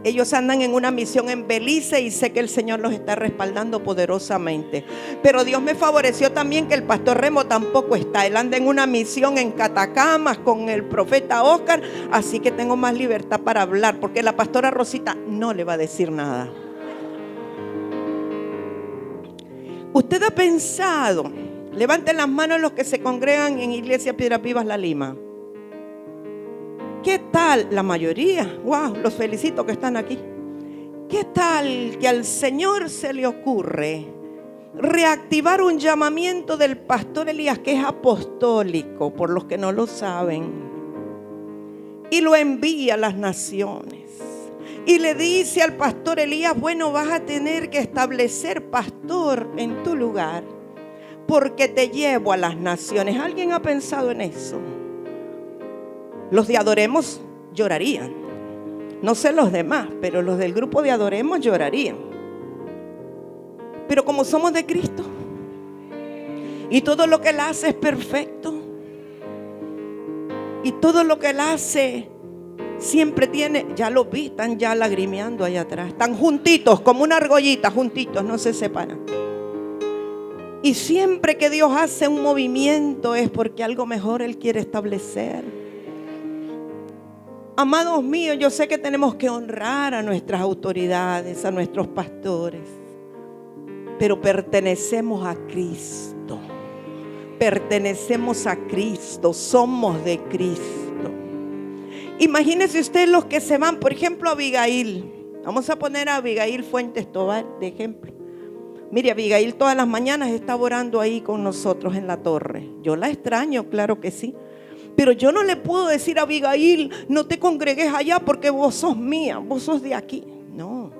Ellos andan en una misión en Belice y sé que el Señor los está respaldando poderosamente. Pero Dios me favoreció también que el pastor Remo tampoco está. Él anda en una misión en Catacamas con el profeta Oscar. Así que tengo más libertad para hablar, porque la pastora Rosita no le va a decir nada. ¿Usted ha pensado? Levanten las manos los que se congregan en Iglesia Piedras Vivas La Lima. ¿Qué tal? La mayoría, wow, los felicito que están aquí. ¿Qué tal que al Señor se le ocurre reactivar un llamamiento del pastor Elías, que es apostólico, por los que no lo saben, y lo envía a las naciones? Y le dice al pastor Elías, bueno, vas a tener que establecer pastor en tu lugar, porque te llevo a las naciones. ¿Alguien ha pensado en eso? Los de Adoremos llorarían. No sé los demás, pero los del grupo de Adoremos llorarían. Pero como somos de Cristo y todo lo que Él hace es perfecto, y todo lo que Él hace siempre tiene, ya lo vi, están ya lagrimeando allá atrás, están juntitos como una argollita, juntitos, no se separan. Y siempre que Dios hace un movimiento es porque algo mejor Él quiere establecer. Amados míos, yo sé que tenemos que honrar a nuestras autoridades, a nuestros pastores, pero pertenecemos a Cristo. Pertenecemos a Cristo, somos de Cristo. Imagínense ustedes los que se van, por ejemplo, a Abigail. Vamos a poner a Abigail Fuentes Tobar de ejemplo. Mire, Abigail todas las mañanas está orando ahí con nosotros en la torre. Yo la extraño, claro que sí. Pero yo no le puedo decir a Abigail, no te congregues allá porque vos sos mía, vos sos de aquí. No.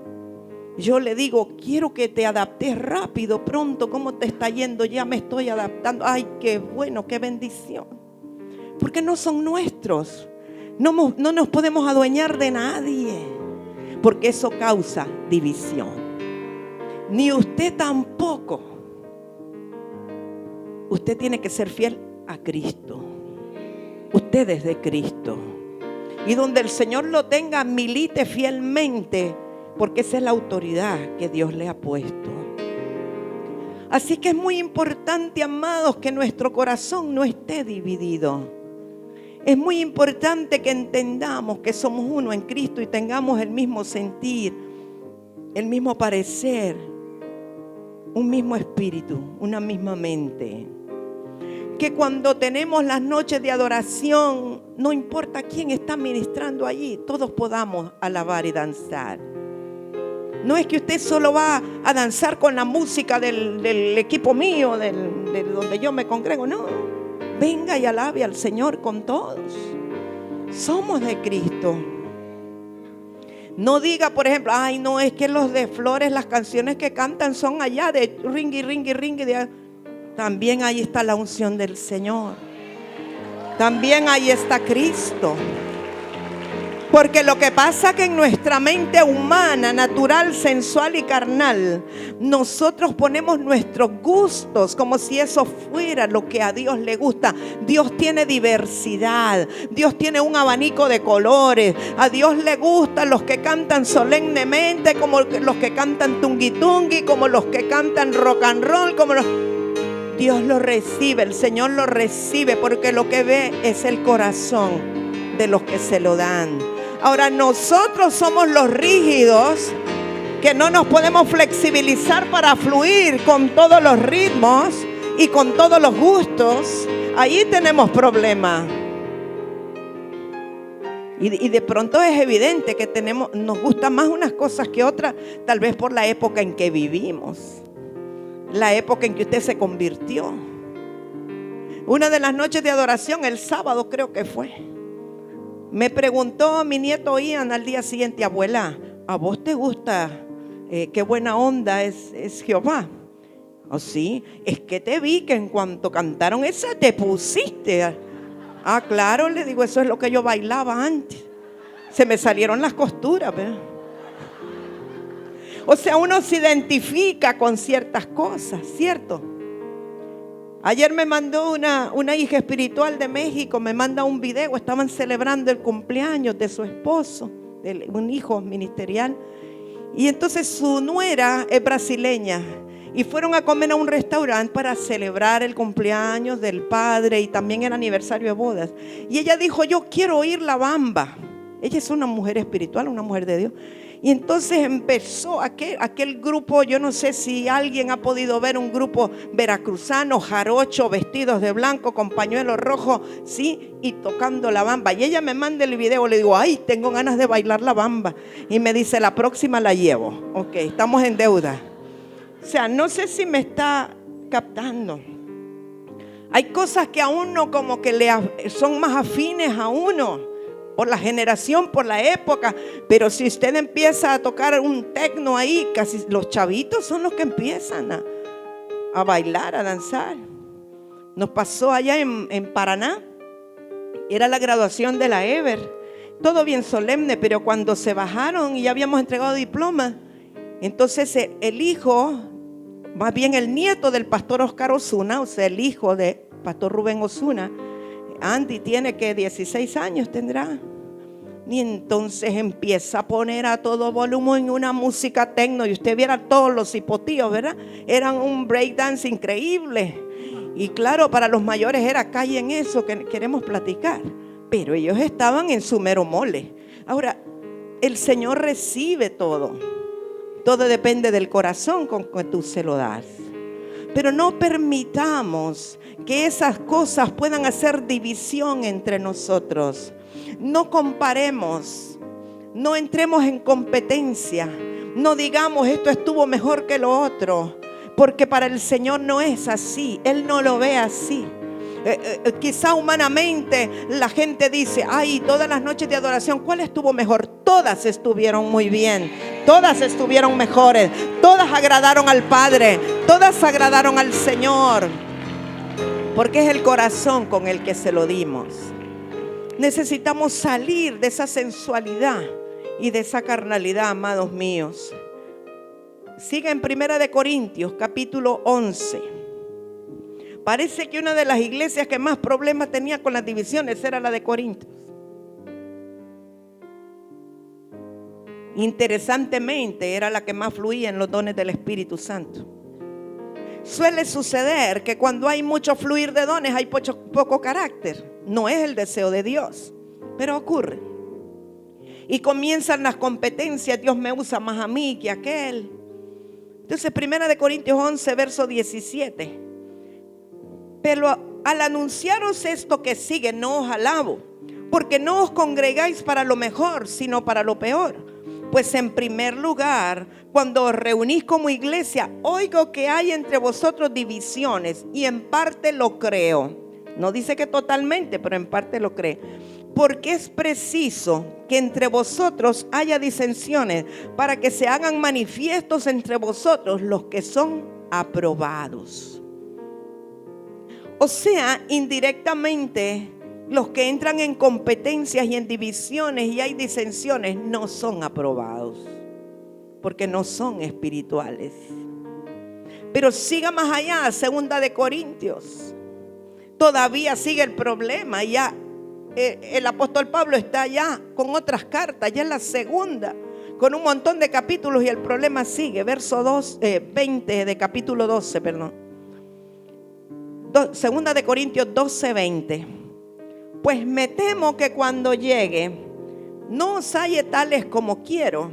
Yo le digo, quiero que te adaptes rápido, pronto. ¿Cómo te está yendo? Ya me estoy adaptando. Ay, qué bueno, qué bendición. Porque no son nuestros. No nos podemos adueñar de nadie, porque eso causa división. Ni usted tampoco. Usted tiene que ser fiel a Cristo. Usted es de Cristo. Y donde el Señor lo tenga, milite fielmente, porque esa es la autoridad que Dios le ha puesto. Así que es muy importante, amados, que nuestro corazón no esté dividido. Es muy importante que entendamos que somos uno en Cristo y tengamos el mismo sentir, el mismo parecer, un mismo espíritu, una misma mente. Que cuando tenemos las noches de adoración, no importa quién está ministrando allí, todos podamos alabar y danzar. No es que usted solo va a danzar con la música del equipo mío, de donde yo me congrego. No, venga y alabe al Señor con todos. Somos de Cristo. No diga, por ejemplo, ay, no, es que los de Flores, las canciones que cantan son allá de ringui, ringui, ringui. También ahí está la unción del Señor. También ahí está Cristo. Porque lo que pasa es que en nuestra mente humana, natural, sensual y carnal, nosotros ponemos nuestros gustos como si eso fuera lo que a Dios le gusta. Dios tiene diversidad, Dios tiene un abanico de colores. A Dios le gustan los que cantan solemnemente, como los que cantan tungui tungui, como los que cantan rock and roll, como los... Dios lo recibe, el Señor lo recibe, porque lo que ve es el corazón de los que se lo dan. Ahora nosotros somos los rígidos, que no nos podemos flexibilizar para fluir con todos los ritmos y con todos los gustos. Ahí tenemos problemas. Y de pronto es evidente que nos gustan más unas cosas que otras, tal vez por la época en que vivimos, la época en que usted se convirtió. Una de las noches de adoración, el sábado creo que fue, me preguntó mi nieto Ian al día siguiente, abuela, ¿a vos te gusta? Qué buena onda es Jehová. ¿Oh, sí? Es que te vi que en cuanto cantaron esa te pusiste. Ah, claro, le digo, eso es lo que yo bailaba antes. Se me salieron las costuras, ¿verdad? O sea, uno se identifica con ciertas cosas, ¿cierto? Ayer me mandó una hija espiritual de México, me manda un video, estaban celebrando el cumpleaños de su esposo, de un hijo ministerial. Y entonces su nuera es brasileña y fueron a comer a un restaurante para celebrar el cumpleaños del padre y también el aniversario de bodas. Y ella dijo, yo quiero oír la bamba. Ella es una mujer espiritual, una mujer de Dios. Y entonces empezó aquel grupo, yo no sé si alguien ha podido ver un grupo veracruzano, jarocho, vestidos de blanco con pañuelo rojo, sí, y tocando la bamba. Y ella me manda el video, le digo, ay, tengo ganas de bailar la bamba. Y me dice, la próxima la llevo. Ok, estamos en deuda. O sea, no sé si me está captando. Hay cosas que a uno como que son más afines a uno. Por la generación, por la época. Pero si usted empieza a tocar un tecno ahí, casi los chavitos son los que empiezan a bailar, a danzar. Nos pasó allá en Paraná. Era la graduación de la Ever. Todo bien solemne, pero cuando se bajaron y ya habíamos entregado diploma, entonces el hijo, más bien el nieto del pastor Oscar Osuna, o sea, el hijo del pastor Rubén Osuna, Andy tiene que 16 años tendrá. Y entonces empieza a poner a todo volumen una música tecno. Y usted viera todos los hipotíos, ¿verdad? Eran un breakdance increíble. Y claro, para los mayores era calle en eso que queremos platicar. Pero ellos estaban en su mero mole. Ahora, el Señor recibe todo. Todo depende del corazón con que tú se lo das. Pero no permitamos que esas cosas puedan hacer división entre nosotros. No comparemos, no entremos en competencia, no digamos esto estuvo mejor que lo otro, porque para el Señor no es así, Él no lo ve así. Quizá humanamente la gente dice, ay, todas las noches de adoración, ¿cuál estuvo mejor? Todas estuvieron muy bien, todas estuvieron mejores, todas agradaron al Padre, todas agradaron al Señor, porque es el corazón con el que se lo dimos. Necesitamos salir de esa sensualidad y de esa carnalidad, amados míos. Siga en 1 Corintios capítulo 11. Parece que una de las iglesias que más problemas tenía con las divisiones era la de Corintios. Interesantemente, era la que más fluía en los dones del Espíritu Santo. Suele suceder que cuando hay mucho fluir de dones hay poco carácter. No es el deseo de Dios, pero ocurre. Y comienzan las competencias, Dios me usa más a mí que a aquel. Entonces 1 Corintios 11, verso 17. Pero al anunciaros esto que sigue, no os alabo, porque no os congregáis para lo mejor, sino para lo peor. Pues en primer lugar, cuando os reunís como iglesia, oigo que hay entre vosotros divisiones, y en parte lo creo. No dice que totalmente, pero en parte lo cree. Porque es preciso que entre vosotros haya disensiones, para que se hagan manifiestos entre vosotros los que son aprobados. O sea, indirectamente, los que entran en competencias y en divisiones y hay disensiones no son aprobados, porque no son espirituales. Pero siga más allá, 2 Corintios. Todavía sigue el problema. Ya el apóstol Pablo está ya con otras cartas, ya en la segunda, con un montón de capítulos, y el problema sigue. Verso 20 de capítulo 12, perdón. 2 Corintios 12, 20. Pues me temo que cuando llegue no os halle tales como quiero,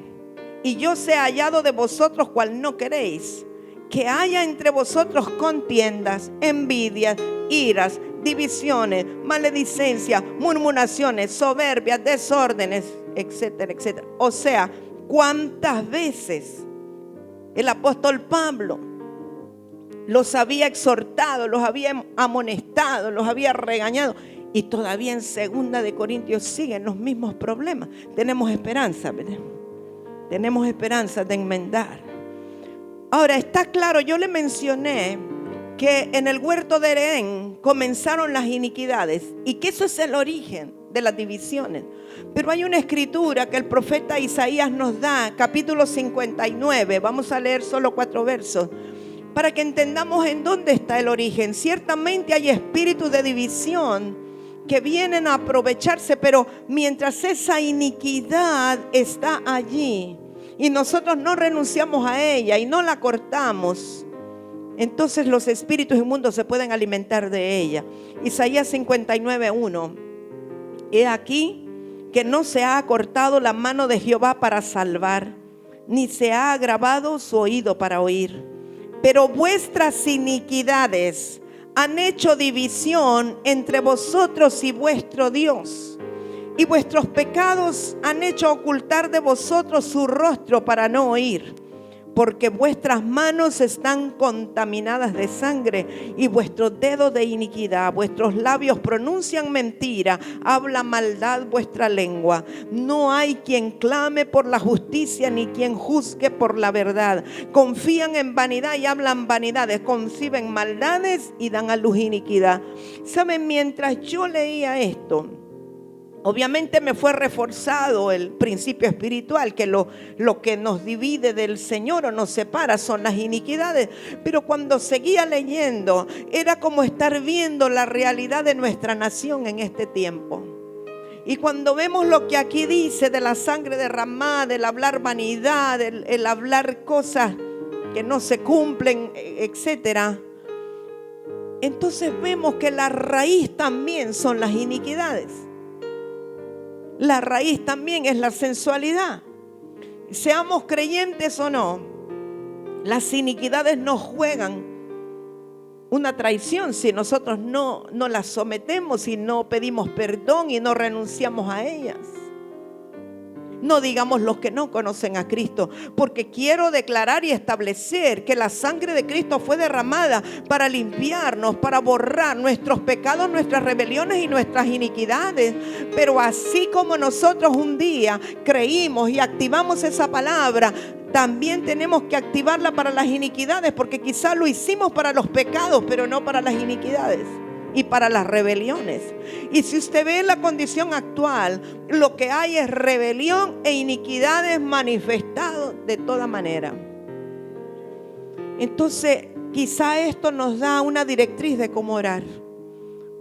y yo sea hallado de vosotros cual no queréis, que haya entre vosotros contiendas, envidias, iras, divisiones, maledicencia, murmuraciones, soberbias, desórdenes, etcétera, etcétera. O sea, ¿cuántas veces el apóstol Pablo los había exhortado, los había amonestado, los había regañado? Y todavía en 2 Corintios siguen los mismos problemas. Tenemos esperanza, ¿verdad? Tenemos esperanza de enmendar. Ahora, está claro, yo le mencioné que en el huerto de Edén comenzaron las iniquidades y que eso es el origen de las divisiones. Pero hay una escritura que el profeta Isaías nos da, capítulo 59, vamos a leer solo 4 versos, para que entendamos en dónde está el origen. Ciertamente hay espíritus de división que vienen a aprovecharse, pero mientras esa iniquidad está allí y nosotros no renunciamos a ella y no la cortamos, entonces los espíritus inmundos se pueden alimentar de ella. Isaías 59:1. He aquí que no se ha acortado la mano de Jehová para salvar, ni se ha agravado su oído para oír. Pero vuestras iniquidades han hecho división entre vosotros y vuestro Dios, y vuestros pecados han hecho ocultar de vosotros su rostro para no oír. Porque vuestras manos están contaminadas de sangre y vuestros dedos de iniquidad. Vuestros labios pronuncian mentira, habla maldad vuestra lengua. No hay quien clame por la justicia ni quien juzgue por la verdad. Confían en vanidad y hablan vanidades, conciben maldades y dan a luz iniquidad. Saben, mientras yo leía esto, obviamente me fue reforzado el principio espiritual, que lo que nos divide del Señor o nos separa son las iniquidades. Pero cuando seguía leyendo, era como estar viendo la realidad de nuestra nación en este tiempo. Y cuando vemos lo que aquí dice de la sangre derramada, el hablar vanidad, el hablar cosas que no se cumplen, etcétera, entonces vemos que la raíz también son las iniquidades. La raíz también es la sensualidad. Seamos creyentes o no, las iniquidades nos juegan una traición si nosotros no las sometemos y no pedimos perdón y no renunciamos a ellas. No digamos los que no conocen a Cristo, porque quiero declarar y establecer que la sangre de Cristo fue derramada para limpiarnos, para borrar nuestros pecados, nuestras rebeliones y nuestras iniquidades. Pero así como nosotros un día creímos y activamos esa palabra, también tenemos que activarla para las iniquidades, porque quizá lo hicimos para los pecados, pero no para las iniquidades y para las rebeliones. Y si usted ve la condición actual, lo que hay es rebelión e iniquidades manifestadas de toda manera. Entonces, quizá esto nos da una directriz de cómo orar.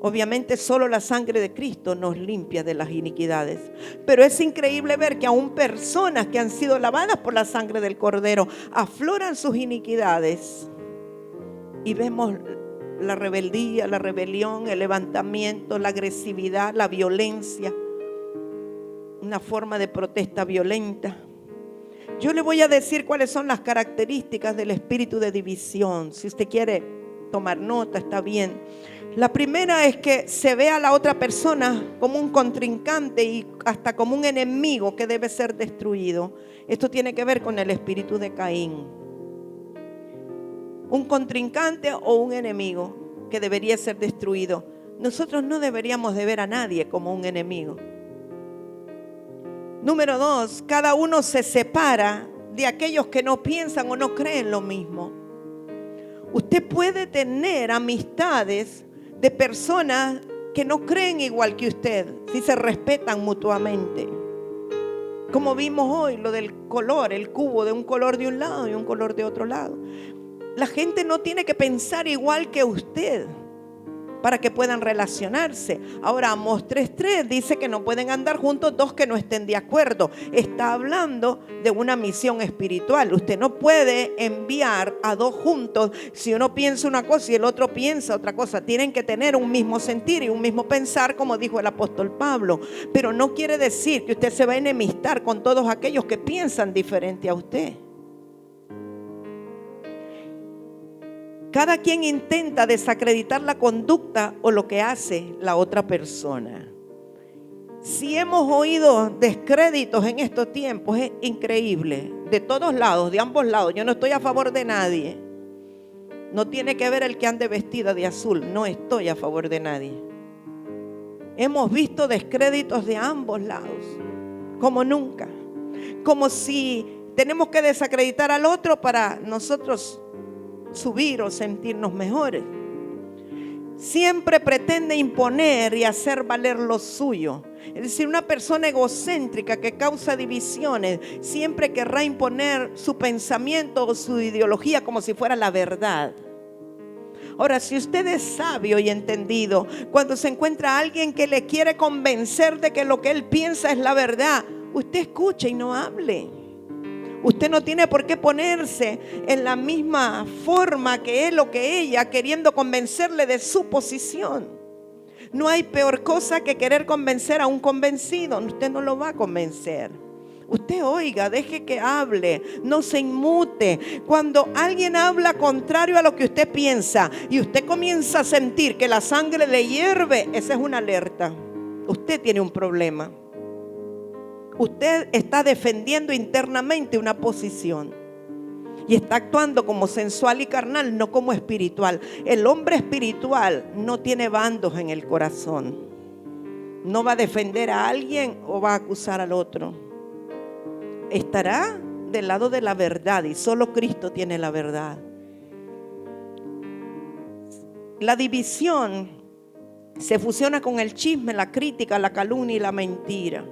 Obviamente solo la sangre de Cristo nos limpia de las iniquidades. Pero es increíble ver que aún personas que han sido lavadas por la sangre del Cordero afloran sus iniquidades. Y vemos la rebeldía, la rebelión, el levantamiento, la agresividad, la violencia, una forma de protesta violenta. Yo le voy a decir cuáles son las características del espíritu de división. Si usted quiere tomar nota, está bien. La primera es que se ve a la otra persona como un contrincante y hasta como un enemigo que debe ser destruido. Esto tiene que ver con el espíritu de Caín. Un contrincante o un enemigo que debería ser destruido. Nosotros no deberíamos de ver a nadie como un enemigo. Número 2, cada uno se separa de aquellos que no piensan o no creen lo mismo. Usted puede tener amistades de personas que no creen igual que usted, si se respetan mutuamente. Como vimos hoy, lo del color, el cubo de un color de un lado y un color de otro lado. La gente no tiene que pensar igual que usted para que puedan relacionarse. Ahora, Amós 3:3 dice que no pueden andar juntos dos que no estén de acuerdo. Está hablando de una misión espiritual. Usted no puede enviar a dos juntos si uno piensa una cosa y el otro piensa otra cosa. Tienen que tener un mismo sentir y un mismo pensar, como dijo el apóstol Pablo. Pero no quiere decir que usted se va a enemistar con todos aquellos que piensan diferente a usted. Cada quien intenta desacreditar la conducta o lo que hace la otra persona. Si hemos oído descréditos en estos tiempos, es increíble. De todos lados, de ambos lados. Yo no estoy a favor de nadie. No tiene que ver el que ande vestida de azul. No estoy a favor de nadie. Hemos visto descréditos de ambos lados, como nunca. como si tenemos que desacreditar al otro para nosotros subir o sentirnos mejores. Siempre pretende imponer y hacer valer lo suyo. Es decir, una persona egocéntrica que causa divisiones siempre querrá imponer su pensamiento o su ideología como si fuera la verdad. Ahora, si usted es sabio y entendido, cuando se encuentra alguien que le quiere convencer de que lo que él piensa es la verdad, usted escuche y no hable. Usted no tiene por qué ponerse en la misma forma que él o que ella, queriendo convencerle de su posición. No hay peor cosa que querer convencer a un convencido. Usted no lo va a convencer. Usted oiga, deje que hable, no se inmute. Cuando alguien habla contrario a lo que usted piensa y usted comienza a sentir que la sangre le hierve, esa es una alerta. Usted tiene un problema. Usted está defendiendo internamente una posición y está actuando como sensual y carnal, no como espiritual. El hombre espiritual no tiene bandos en el corazón. No va a defender a alguien o va a acusar al otro. Estará del lado de la verdad y solo Cristo tiene la verdad. La división se fusiona con el chisme, la crítica, la calumnia y la mentira.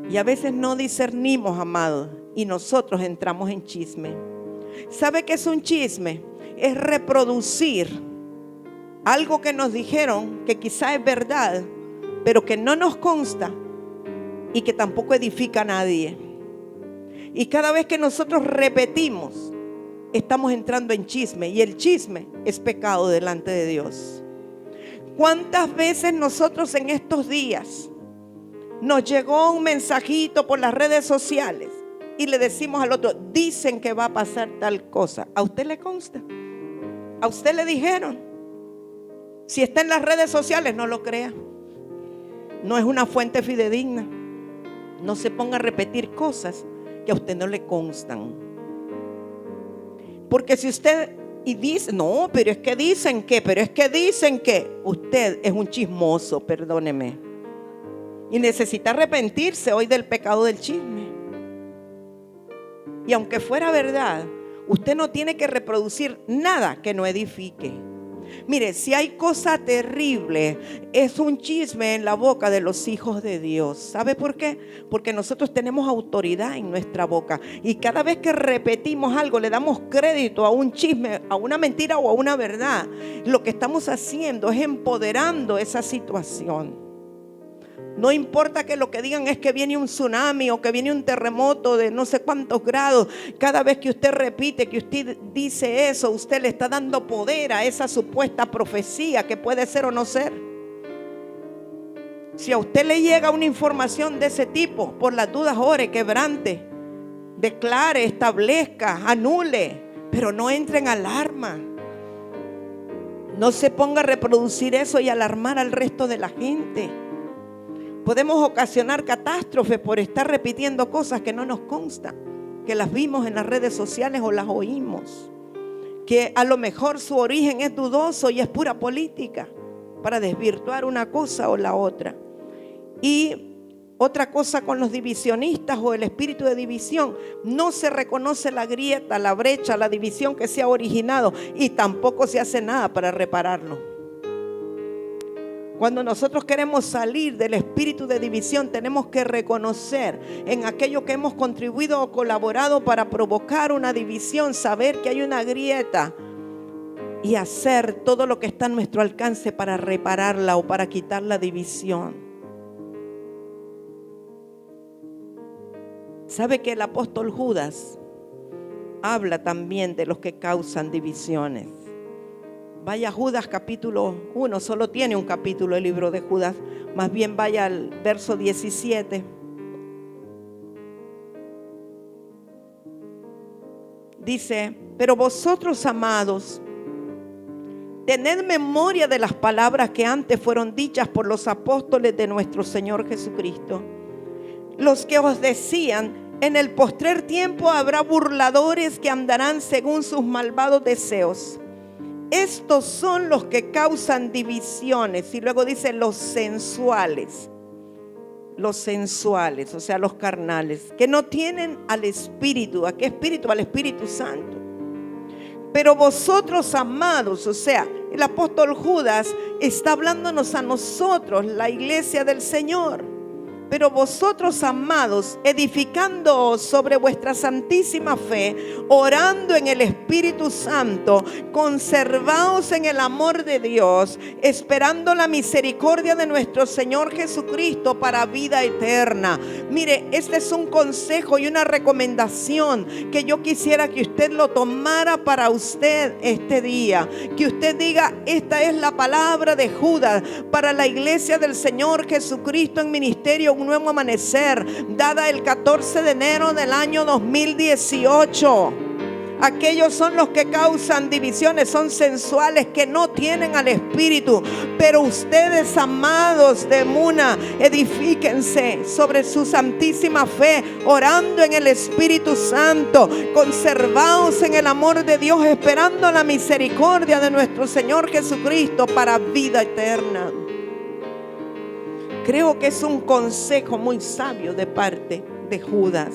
Y a veces no discernimos, amados, y nosotros entramos en chisme. ¿Sabe qué es un chisme? Es reproducir algo que nos dijeron que quizá es verdad, pero que no nos consta y que tampoco edifica a nadie. Y cada vez que nosotros repetimos, estamos entrando en chisme, y el chisme es pecado delante de Dios. ¿Cuántas veces nosotros en estos días nos llegó un mensajito por las redes sociales y le decimos al otro, dicen que va a pasar tal cosa? ¿A usted le consta? ¿A usted le dijeron? Si está en las redes sociales, no lo crea. No es una fuente fidedigna. No se ponga a repetir cosas que a usted no le constan. Porque si usted y dice, no, pero es que dicen que, usted es un chismoso, perdóneme. Y necesita arrepentirse hoy del pecado del chisme. Y aunque fuera verdad, usted no tiene que reproducir nada que no edifique. Mire, si hay cosa terrible, es un chisme en la boca de los hijos de Dios. ¿Sabe por qué? Porque nosotros tenemos autoridad en nuestra boca. Y cada vez que repetimos algo, le damos crédito a un chisme, a una mentira o a una verdad. Lo que estamos haciendo es empoderando esa situación. No importa que lo que digan es que viene un tsunami o que viene un terremoto de no sé cuántos grados. Cada vez que usted repite, que usted dice eso, usted le está dando poder a esa supuesta profecía que puede ser o no ser. Si a usted le llega una información de ese tipo, por las dudas ore, quebrante, declare, establezca, anule, pero no entre en alarma. No se ponga a reproducir eso y alarmar al resto de la gente. Podemos ocasionar catástrofe por estar repitiendo cosas que no nos constan, que las vimos en las redes sociales o las oímos, que a lo mejor su origen es dudoso y es pura política para desvirtuar una cosa o la otra. Y otra cosa con los divisionistas o el espíritu de división, no se reconoce la grieta, la brecha, la división que se ha originado y tampoco se hace nada para repararlo. Cuando nosotros queremos salir del espíritu de división, tenemos que reconocer en aquello que hemos contribuido o colaborado para provocar una división, saber que hay una grieta y hacer todo lo que está a nuestro alcance para repararla o para quitar la división. ¿Sabe que el apóstol Judas habla también de los que causan divisiones? Vaya a Judas capítulo 1, solo tiene un capítulo el libro de Judas, más bien vaya al verso 17. Dice, pero vosotros, amados, tened memoria de las palabras que antes fueron dichas por los apóstoles de nuestro Señor Jesucristo, los que os decían, en el postrer tiempo habrá burladores que andarán según sus malvados deseos. Estos son los que causan divisiones. Y luego dice los sensuales. los sensuales, o sea, los carnales, que no tienen al Espíritu. ¿A qué Espíritu? Al Espíritu Santo. Pero vosotros, amados, o sea, el apóstol Judas está hablándonos a nosotros, la iglesia del Señor. Pero vosotros, amados, edificándoos sobre vuestra santísima fe, orando en el Espíritu Santo, conservaos en el amor de Dios, esperando la misericordia de nuestro Señor Jesucristo para vida eterna. Mire, este es un consejo y una recomendación que yo quisiera que usted lo tomara para usted este día. Que usted diga: esta es la palabra de Judas para la iglesia del Señor Jesucristo en ministerio Un Nuevo Amanecer, dada el 14 de enero del año 2018. Aquellos son los que causan divisiones, son sensuales, que no tienen al Espíritu. Pero ustedes, amados de Muna, edifíquense sobre su santísima fe, orando en el Espíritu Santo, conservaos en el amor de Dios, esperando la misericordia de nuestro Señor Jesucristo para vida eterna. Creo que es un consejo muy sabio de parte de Judas.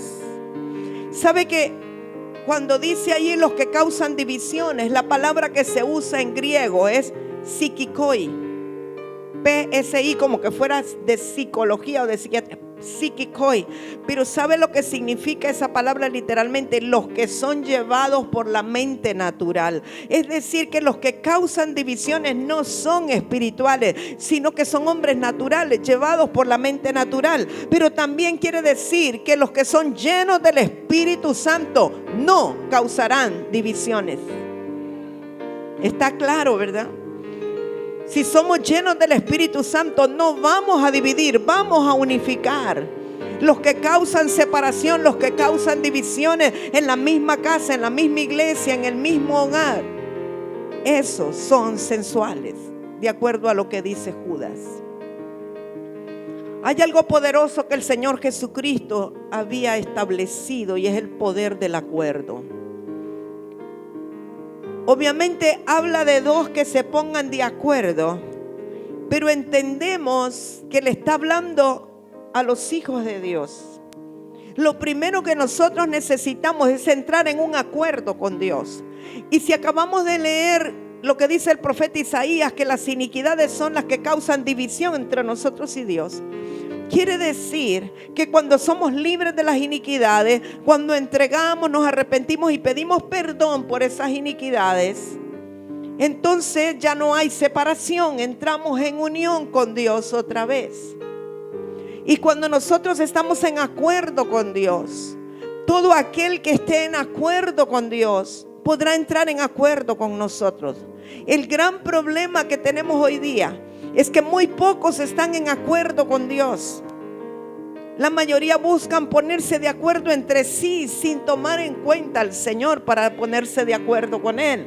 ¿Sabe que cuando dice allí los que causan divisiones, la palabra que se usa en griego es psikikoi? PSI, como que fuera de psicología o de psiquiatría. Psikikoi. Pero ¿sabe lo que significa esa palabra literalmente? Los que son llevados por la mente natural. Es decir, que los que causan divisiones no son espirituales, sino que son hombres naturales, llevados por la mente natural. Pero también quiere decir que los que son llenos del Espíritu Santo no causarán divisiones. Está claro, ¿verdad? Si somos llenos del Espíritu Santo, no vamos a dividir, vamos a unificar. Los que causan separación, los que causan divisiones en la misma casa, en la misma iglesia, en el mismo hogar, esos son sensuales, de acuerdo a lo que dice Judas. Hay algo poderoso que el Señor Jesucristo había establecido, y es el poder del acuerdo. Obviamente habla de dos que se pongan de acuerdo, pero entendemos que le está hablando a los hijos de Dios. Lo primero que nosotros necesitamos es entrar en un acuerdo con Dios. Y si acabamos de leer lo que dice el profeta Isaías, que las iniquidades son las que causan división entre nosotros y Dios, quiere decir que cuando somos libres de las iniquidades, cuando entregamos, nos arrepentimos y pedimos perdón por esas iniquidades, entonces ya no hay separación, entramos en unión con Dios otra vez. Y cuando nosotros estamos en acuerdo con Dios, todo aquel que esté en acuerdo con Dios podrá entrar en acuerdo con nosotros. El gran problema que tenemos hoy día es que muy pocos están en acuerdo con Dios. La mayoría buscan ponerse de acuerdo entre sí sin tomar en cuenta al Señor para ponerse de acuerdo con Él.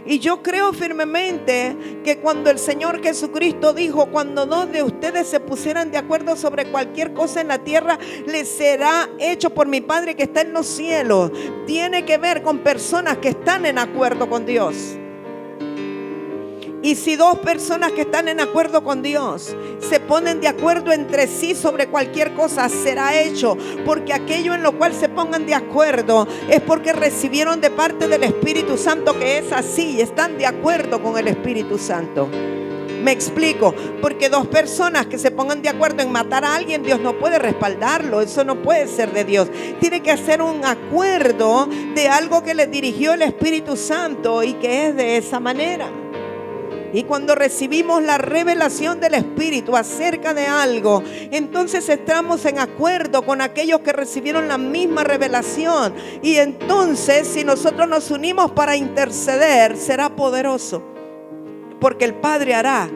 Y yo creo firmemente que cuando el Señor Jesucristo dijo: cuando dos de ustedes se pusieran de acuerdo sobre cualquier cosa en la tierra, les será hecho por mi Padre que está en los cielos, tiene que ver con personas que están en acuerdo con Dios. Y si dos personas que están en acuerdo con Dios se ponen de acuerdo entre sí sobre cualquier cosa, será hecho. Porque aquello en lo cual se pongan de acuerdo es porque recibieron de parte del Espíritu Santo que es así, y están de acuerdo con el Espíritu Santo. Me explico, porque dos personas que se pongan de acuerdo en matar a alguien, Dios no puede respaldarlo, eso no puede ser de Dios. Tiene que hacer un acuerdo de algo que les dirigió el Espíritu Santo y que es de esa manera. Y cuando recibimos la revelación del Espíritu acerca de algo, entonces estamos en acuerdo con aquellos que recibieron la misma revelación. Y entonces, si nosotros nos unimos para interceder, será poderoso. Porque el Padre hará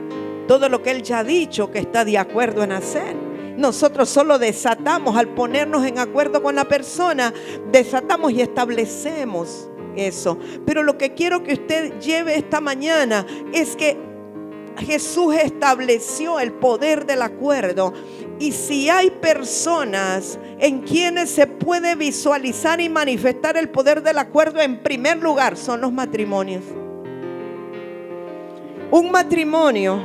todo lo que Él ya ha dicho que está de acuerdo en hacer. Nosotros solo desatamos, al ponernos en acuerdo con la persona, desatamos y establecemos eso. Pero lo que quiero que usted lleve esta mañana es que Jesús estableció el poder del acuerdo. Y si hay personas en quienes se puede visualizar y manifestar el poder del acuerdo, en primer lugar son los matrimonios. Un matrimonio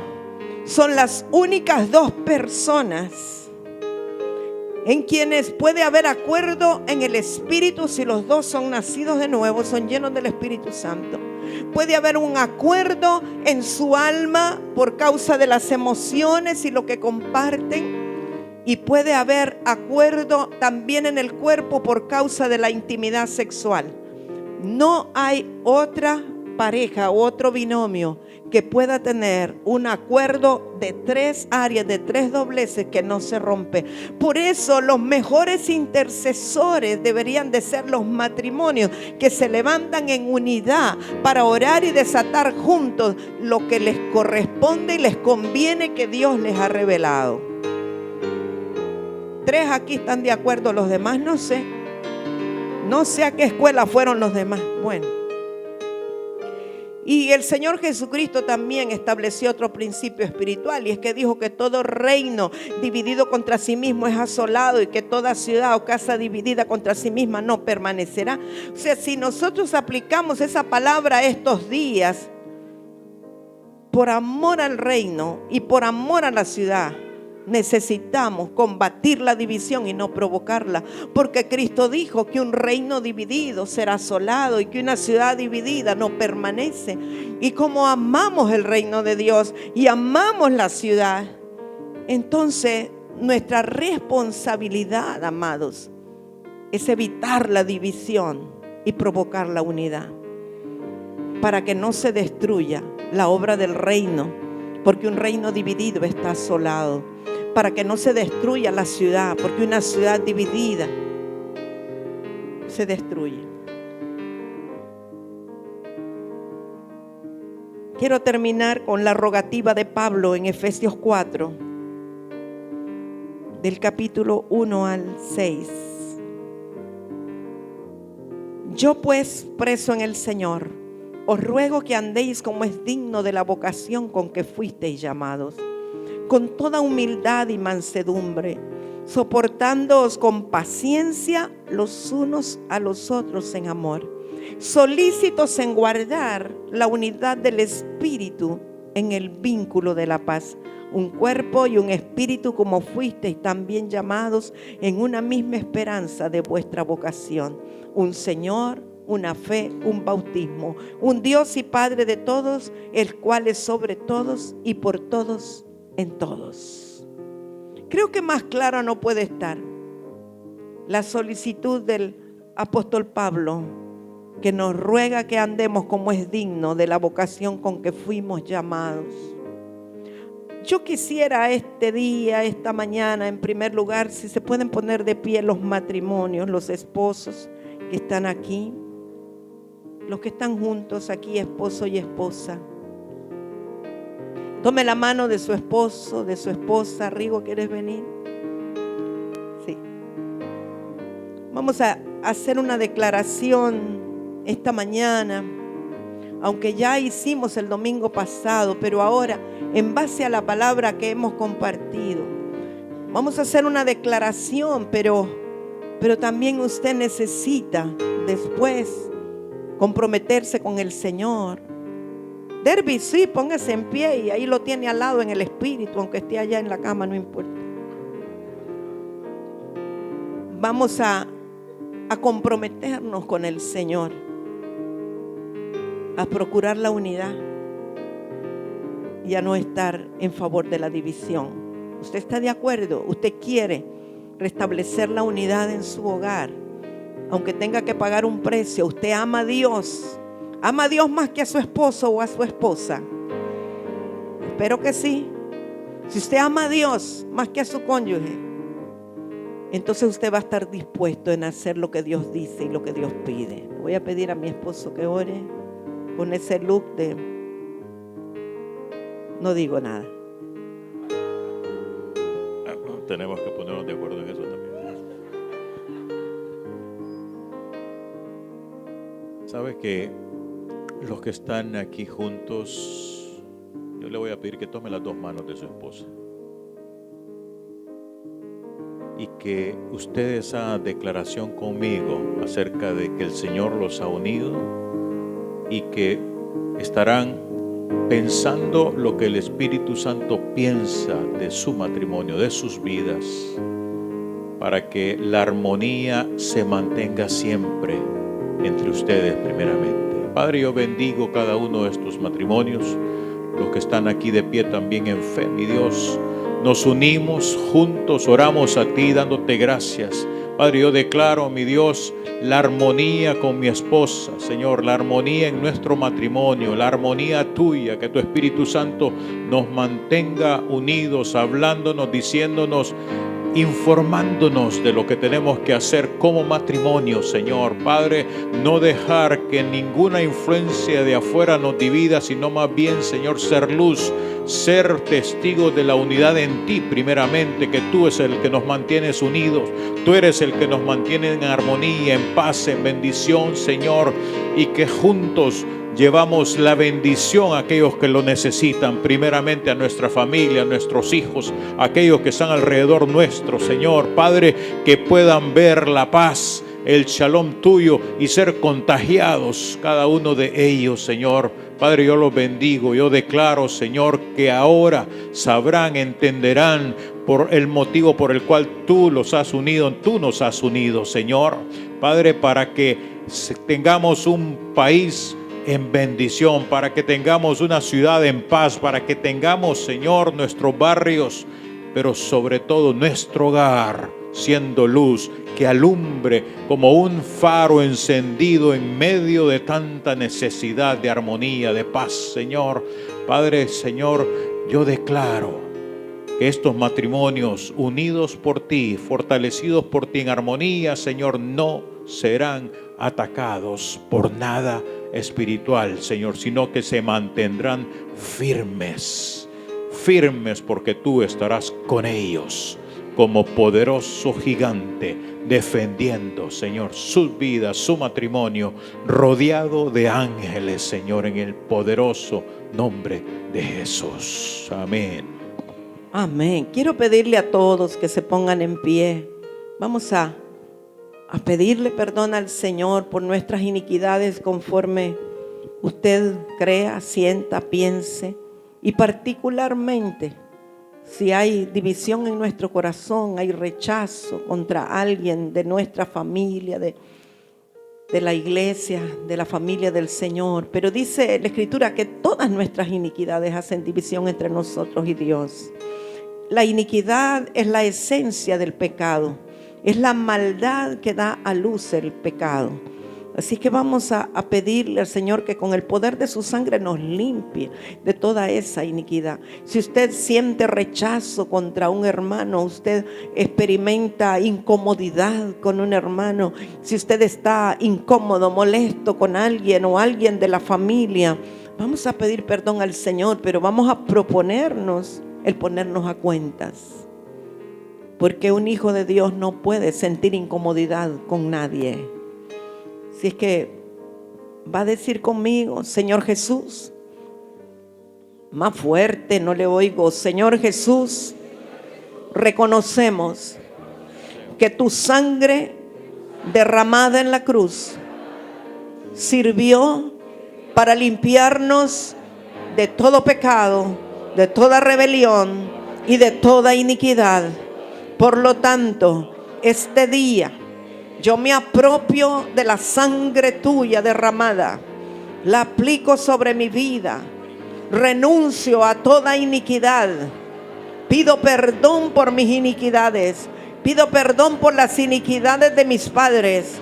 son las únicas dos personas en quienes puede haber acuerdo en el Espíritu si los dos son nacidos de nuevo, son llenos del Espíritu Santo. Puede haber un acuerdo en su alma por causa de las emociones y lo que comparten. Y puede haber acuerdo también en el cuerpo por causa de la intimidad sexual. No hay otra pareja o otro binomio que pueda tener un acuerdo de 3 áreas, de 3 dobleces que no se rompe. Por eso los mejores intercesores deberían de ser los matrimonios que se levantan en unidad para orar y desatar juntos lo que les corresponde y les conviene que Dios les ha revelado. 3 aquí están de acuerdo, los demás no sé. No sé a qué escuela fueron los demás. Bueno. Y el Señor Jesucristo también estableció otro principio espiritual, y es que dijo que todo reino dividido contra sí mismo es asolado, y que toda ciudad o casa dividida contra sí misma no permanecerá. O sea, si nosotros aplicamos esa palabra a estos días, por amor al reino y por amor a la ciudad, necesitamos combatir la división y no provocarla, porque Cristo dijo que un reino dividido será asolado y que una ciudad dividida no permanece. Y como amamos el reino de Dios y amamos la ciudad, entonces nuestra responsabilidad, amados, es evitar la división y provocar la unidad, para que no se destruya la obra del reino, porque un reino dividido está asolado. Para que no se destruya la ciudad, porque una ciudad dividida se destruye. Quiero terminar con la rogativa de Pablo en Efesios 4, del capítulo 1 al 6. Yo pues, preso en el Señor, os ruego que andéis como es digno de la vocación con que fuisteis llamados, con toda humildad y mansedumbre, soportándoos con paciencia los unos a los otros en amor, solícitos en guardar la unidad del Espíritu en el vínculo de la paz. Un cuerpo y un espíritu, como fuisteis también llamados en una misma esperanza de vuestra vocación. Un Señor, una fe, un bautismo, un Dios y Padre de todos, el cual es sobre todos y por todos en todos. Creo que más claro no puede estar la solicitud del apóstol Pablo, que nos ruega que andemos como es digno de la vocación con que fuimos llamados. Yo quisiera este día, esta mañana, en primer lugar, si se pueden poner de pie los matrimonios, los esposos que están aquí, los que están juntos aquí, esposo y esposa. Tome la mano de su esposo, de su esposa. Rigo, ¿quieres venir? Sí. Vamos a hacer una declaración esta mañana, aunque ya hicimos el domingo pasado, pero ahora, en base a la palabra que hemos compartido, vamos a hacer una declaración, pero también usted necesita después comprometerse con el Señor. Derby, sí, póngase en pie y ahí lo tiene al lado en el espíritu, aunque esté allá en la cama, no importa. Vamos a comprometernos con el Señor, a procurar la unidad y a no estar en favor de la división. ¿Usted está de acuerdo? ¿Usted quiere restablecer la unidad en su hogar, aunque tenga que pagar un precio? ¿Usted ama a Dios? ¿Ama a Dios más que a su esposo o a su esposa? Espero que sí. Si usted ama a Dios más que a su cónyuge, entonces usted va a estar dispuesto en hacer lo que Dios dice y lo que Dios pide. Le voy a pedir a mi esposo que ore con ese look de no digo nada. Tenemos que ponernos de acuerdo en eso también. ¿Sabe que los que están aquí juntos, yo le voy a pedir que tome las 2 manos de su esposa y que ustedes esa declaración conmigo acerca de que el Señor los ha unido y que estarán pensando lo que el Espíritu Santo piensa de su matrimonio, de sus vidas, para que la armonía se mantenga siempre entre ustedes primeramente. Padre, yo bendigo cada uno de estos matrimonios, los que están aquí de pie también en fe, mi Dios. Nos unimos juntos, oramos a ti dándote gracias. Padre, yo declaro, mi Dios, la armonía con mi esposa, Señor, la armonía en nuestro matrimonio, la armonía tuya, que tu Espíritu Santo nos mantenga unidos, hablándonos, diciéndonos, informándonos de lo que tenemos que hacer como matrimonio, Señor. Padre, no dejar que ninguna influencia de afuera nos divida, sino más bien, Señor, ser luz, ser testigos de la unidad en ti primeramente, que tú eres el que nos mantienes unidos, tú eres el que nos mantiene en armonía, en paz, en bendición, Señor, y que juntos llevamos la bendición a aquellos que lo necesitan, primeramente a nuestra familia, a nuestros hijos, a aquellos que están alrededor nuestro, Señor. Padre, que puedan ver la paz, el shalom tuyo y ser contagiados cada uno de ellos, Señor. Padre, yo los bendigo, yo declaro, Señor, que ahora sabrán, entenderán por el motivo por el cual tú los has unido, tú nos has unido, Señor. Padre, para que tengamos un país en bendición, para que tengamos una ciudad en paz, para que tengamos, Señor, nuestros barrios, pero sobre todo nuestro hogar, siendo luz que alumbre como un faro encendido en medio de tanta necesidad de armonía, de paz, Señor. Padre, Señor, yo declaro que estos matrimonios unidos por ti, fortalecidos por ti en armonía, Señor, no serán atacados por nada espiritual, Señor, sino que se mantendrán firmes, firmes, porque tú estarás con ellos como poderoso gigante, defendiendo, Señor, sus vidas, su matrimonio, rodeado de ángeles, Señor, en el poderoso nombre de Jesús. Amén. Amén. Quiero pedirle a todos que se pongan en pie. Vamos a pedirle perdón al Señor por nuestras iniquidades, conforme usted crea, sienta, piense, y particularmente si hay división en nuestro corazón, hay rechazo contra alguien de nuestra familia, de la iglesia, de la familia del Señor. Pero dice la Escritura que todas nuestras iniquidades hacen división entre nosotros y Dios. La iniquidad es la esencia del pecado, es la maldad que da a luz el pecado. Así que vamos a pedirle al Señor que con el poder de su sangre nos limpie de toda esa iniquidad. Si usted siente rechazo contra un hermano, usted experimenta incomodidad con un hermano, si usted está incómodo, molesto con alguien o alguien de la familia, vamos a pedir perdón al Señor, pero vamos a proponernos el ponernos a cuentas. Porque un hijo de Dios no puede sentir incomodidad con nadie. Si es que va a decir conmigo, Señor Jesús, más fuerte, no le oigo. Señor Jesús, reconocemos que tu sangre derramada en la cruz sirvió para limpiarnos de todo pecado, de toda rebelión y de toda iniquidad. Por lo tanto, este día yo me apropio de la sangre tuya derramada, la aplico sobre mi vida, renuncio a toda iniquidad, pido perdón por mis iniquidades, pido perdón por las iniquidades de mis padres,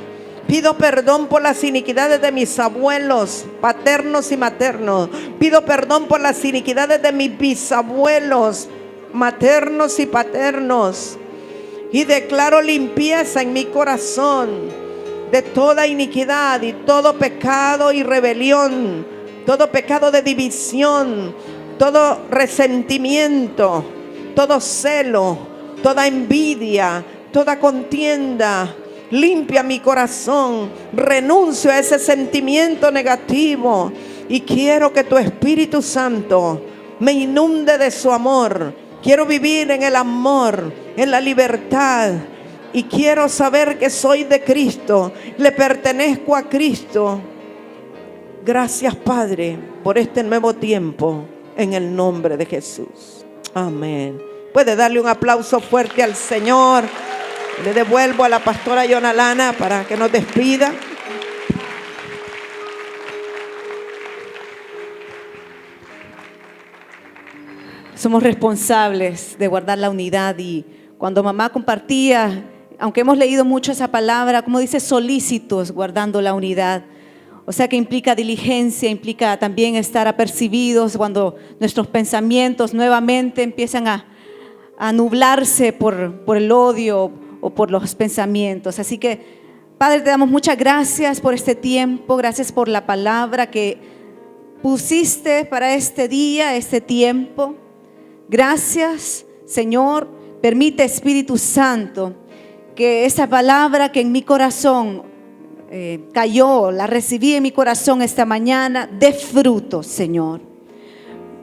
pido perdón por las iniquidades de mis abuelos paternos y maternos, pido perdón por las iniquidades de mis bisabuelos maternos y paternos. Y declaro limpieza en mi corazón de toda iniquidad y todo pecado y rebelión, todo pecado de división, todo resentimiento, todo celo, toda envidia, toda contienda. Limpia mi corazón, renuncio a ese sentimiento negativo y quiero que tu Espíritu Santo me inunde de su amor. Quiero vivir en el amor, en la libertad, y quiero saber que soy de Cristo, le pertenezco a Cristo. Gracias, Padre, por este nuevo tiempo, en el nombre de Jesús. Amén. Puede darle un aplauso fuerte al Señor. Le devuelvo a la pastora Yonalana para que nos despida. Somos responsables de guardar la unidad, y cuando mamá compartía, aunque hemos leído mucho esa palabra, como dice, solícitos guardando la unidad. O sea que implica diligencia, implica también estar apercibidos cuando nuestros pensamientos nuevamente empiezan a nublarse por el odio o por los pensamientos. Así que, Padre, te damos muchas gracias por este tiempo, gracias por la palabra que pusiste para este día, este tiempo. Gracias, Señor. Permite, Espíritu Santo, que esta palabra que en mi corazón cayó, la recibí en mi corazón esta mañana, dé fruto, Señor.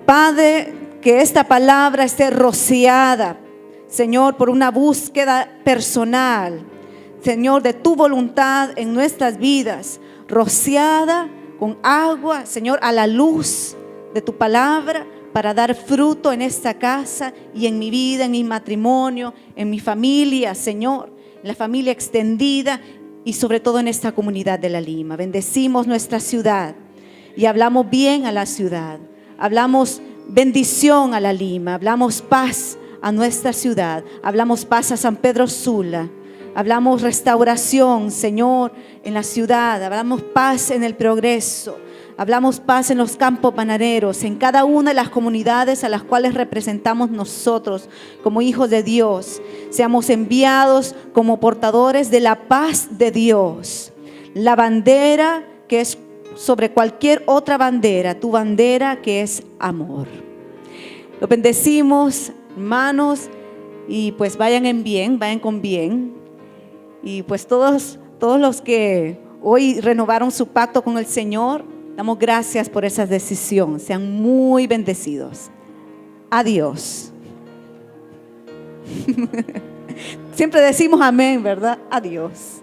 Padre, que esta palabra esté rociada, Señor, por una búsqueda personal, Señor, de tu voluntad en nuestras vidas, rociada con agua, Señor, a la luz de tu palabra, para dar fruto en esta casa y en mi vida, en mi matrimonio, en mi familia, Señor, en la familia extendida y sobre todo en esta comunidad de La Lima. Bendecimos nuestra ciudad y hablamos bien a la ciudad, hablamos bendición a La Lima, hablamos paz a nuestra ciudad, hablamos paz a San Pedro Sula, hablamos restauración, Señor, en la ciudad, hablamos paz en el progreso. Hablamos paz en los campos bananeros, en cada una de las comunidades a las cuales representamos nosotros como hijos de Dios. Seamos enviados como portadores de la paz de Dios. La bandera que es sobre cualquier otra bandera, tu bandera que es amor. Lo bendecimos, hermanos, y pues vayan en bien, vayan con bien. Y pues todos los que hoy renovaron su pacto con el Señor, damos gracias por esa decisión. Sean muy bendecidos. Adiós. Siempre decimos amén, ¿verdad? Adiós.